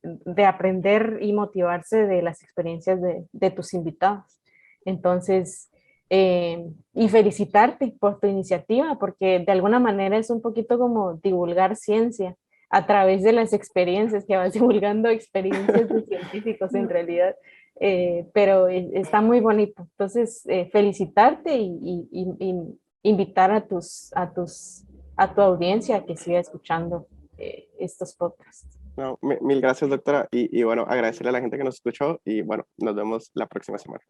de aprender y motivarse de las experiencias de tus invitados. Entonces, y felicitarte por tu iniciativa, porque de alguna manera es un poquito como divulgar ciencia a través de las experiencias, que vas divulgando experiencias de científicos en realidad, pero está muy bonito. Entonces, felicitarte y invitar a tu audiencia a que siga escuchando estos podcasts. No, mil gracias, doctora. Y bueno, agradecerle a la gente que nos escuchó y bueno, nos vemos la próxima semana.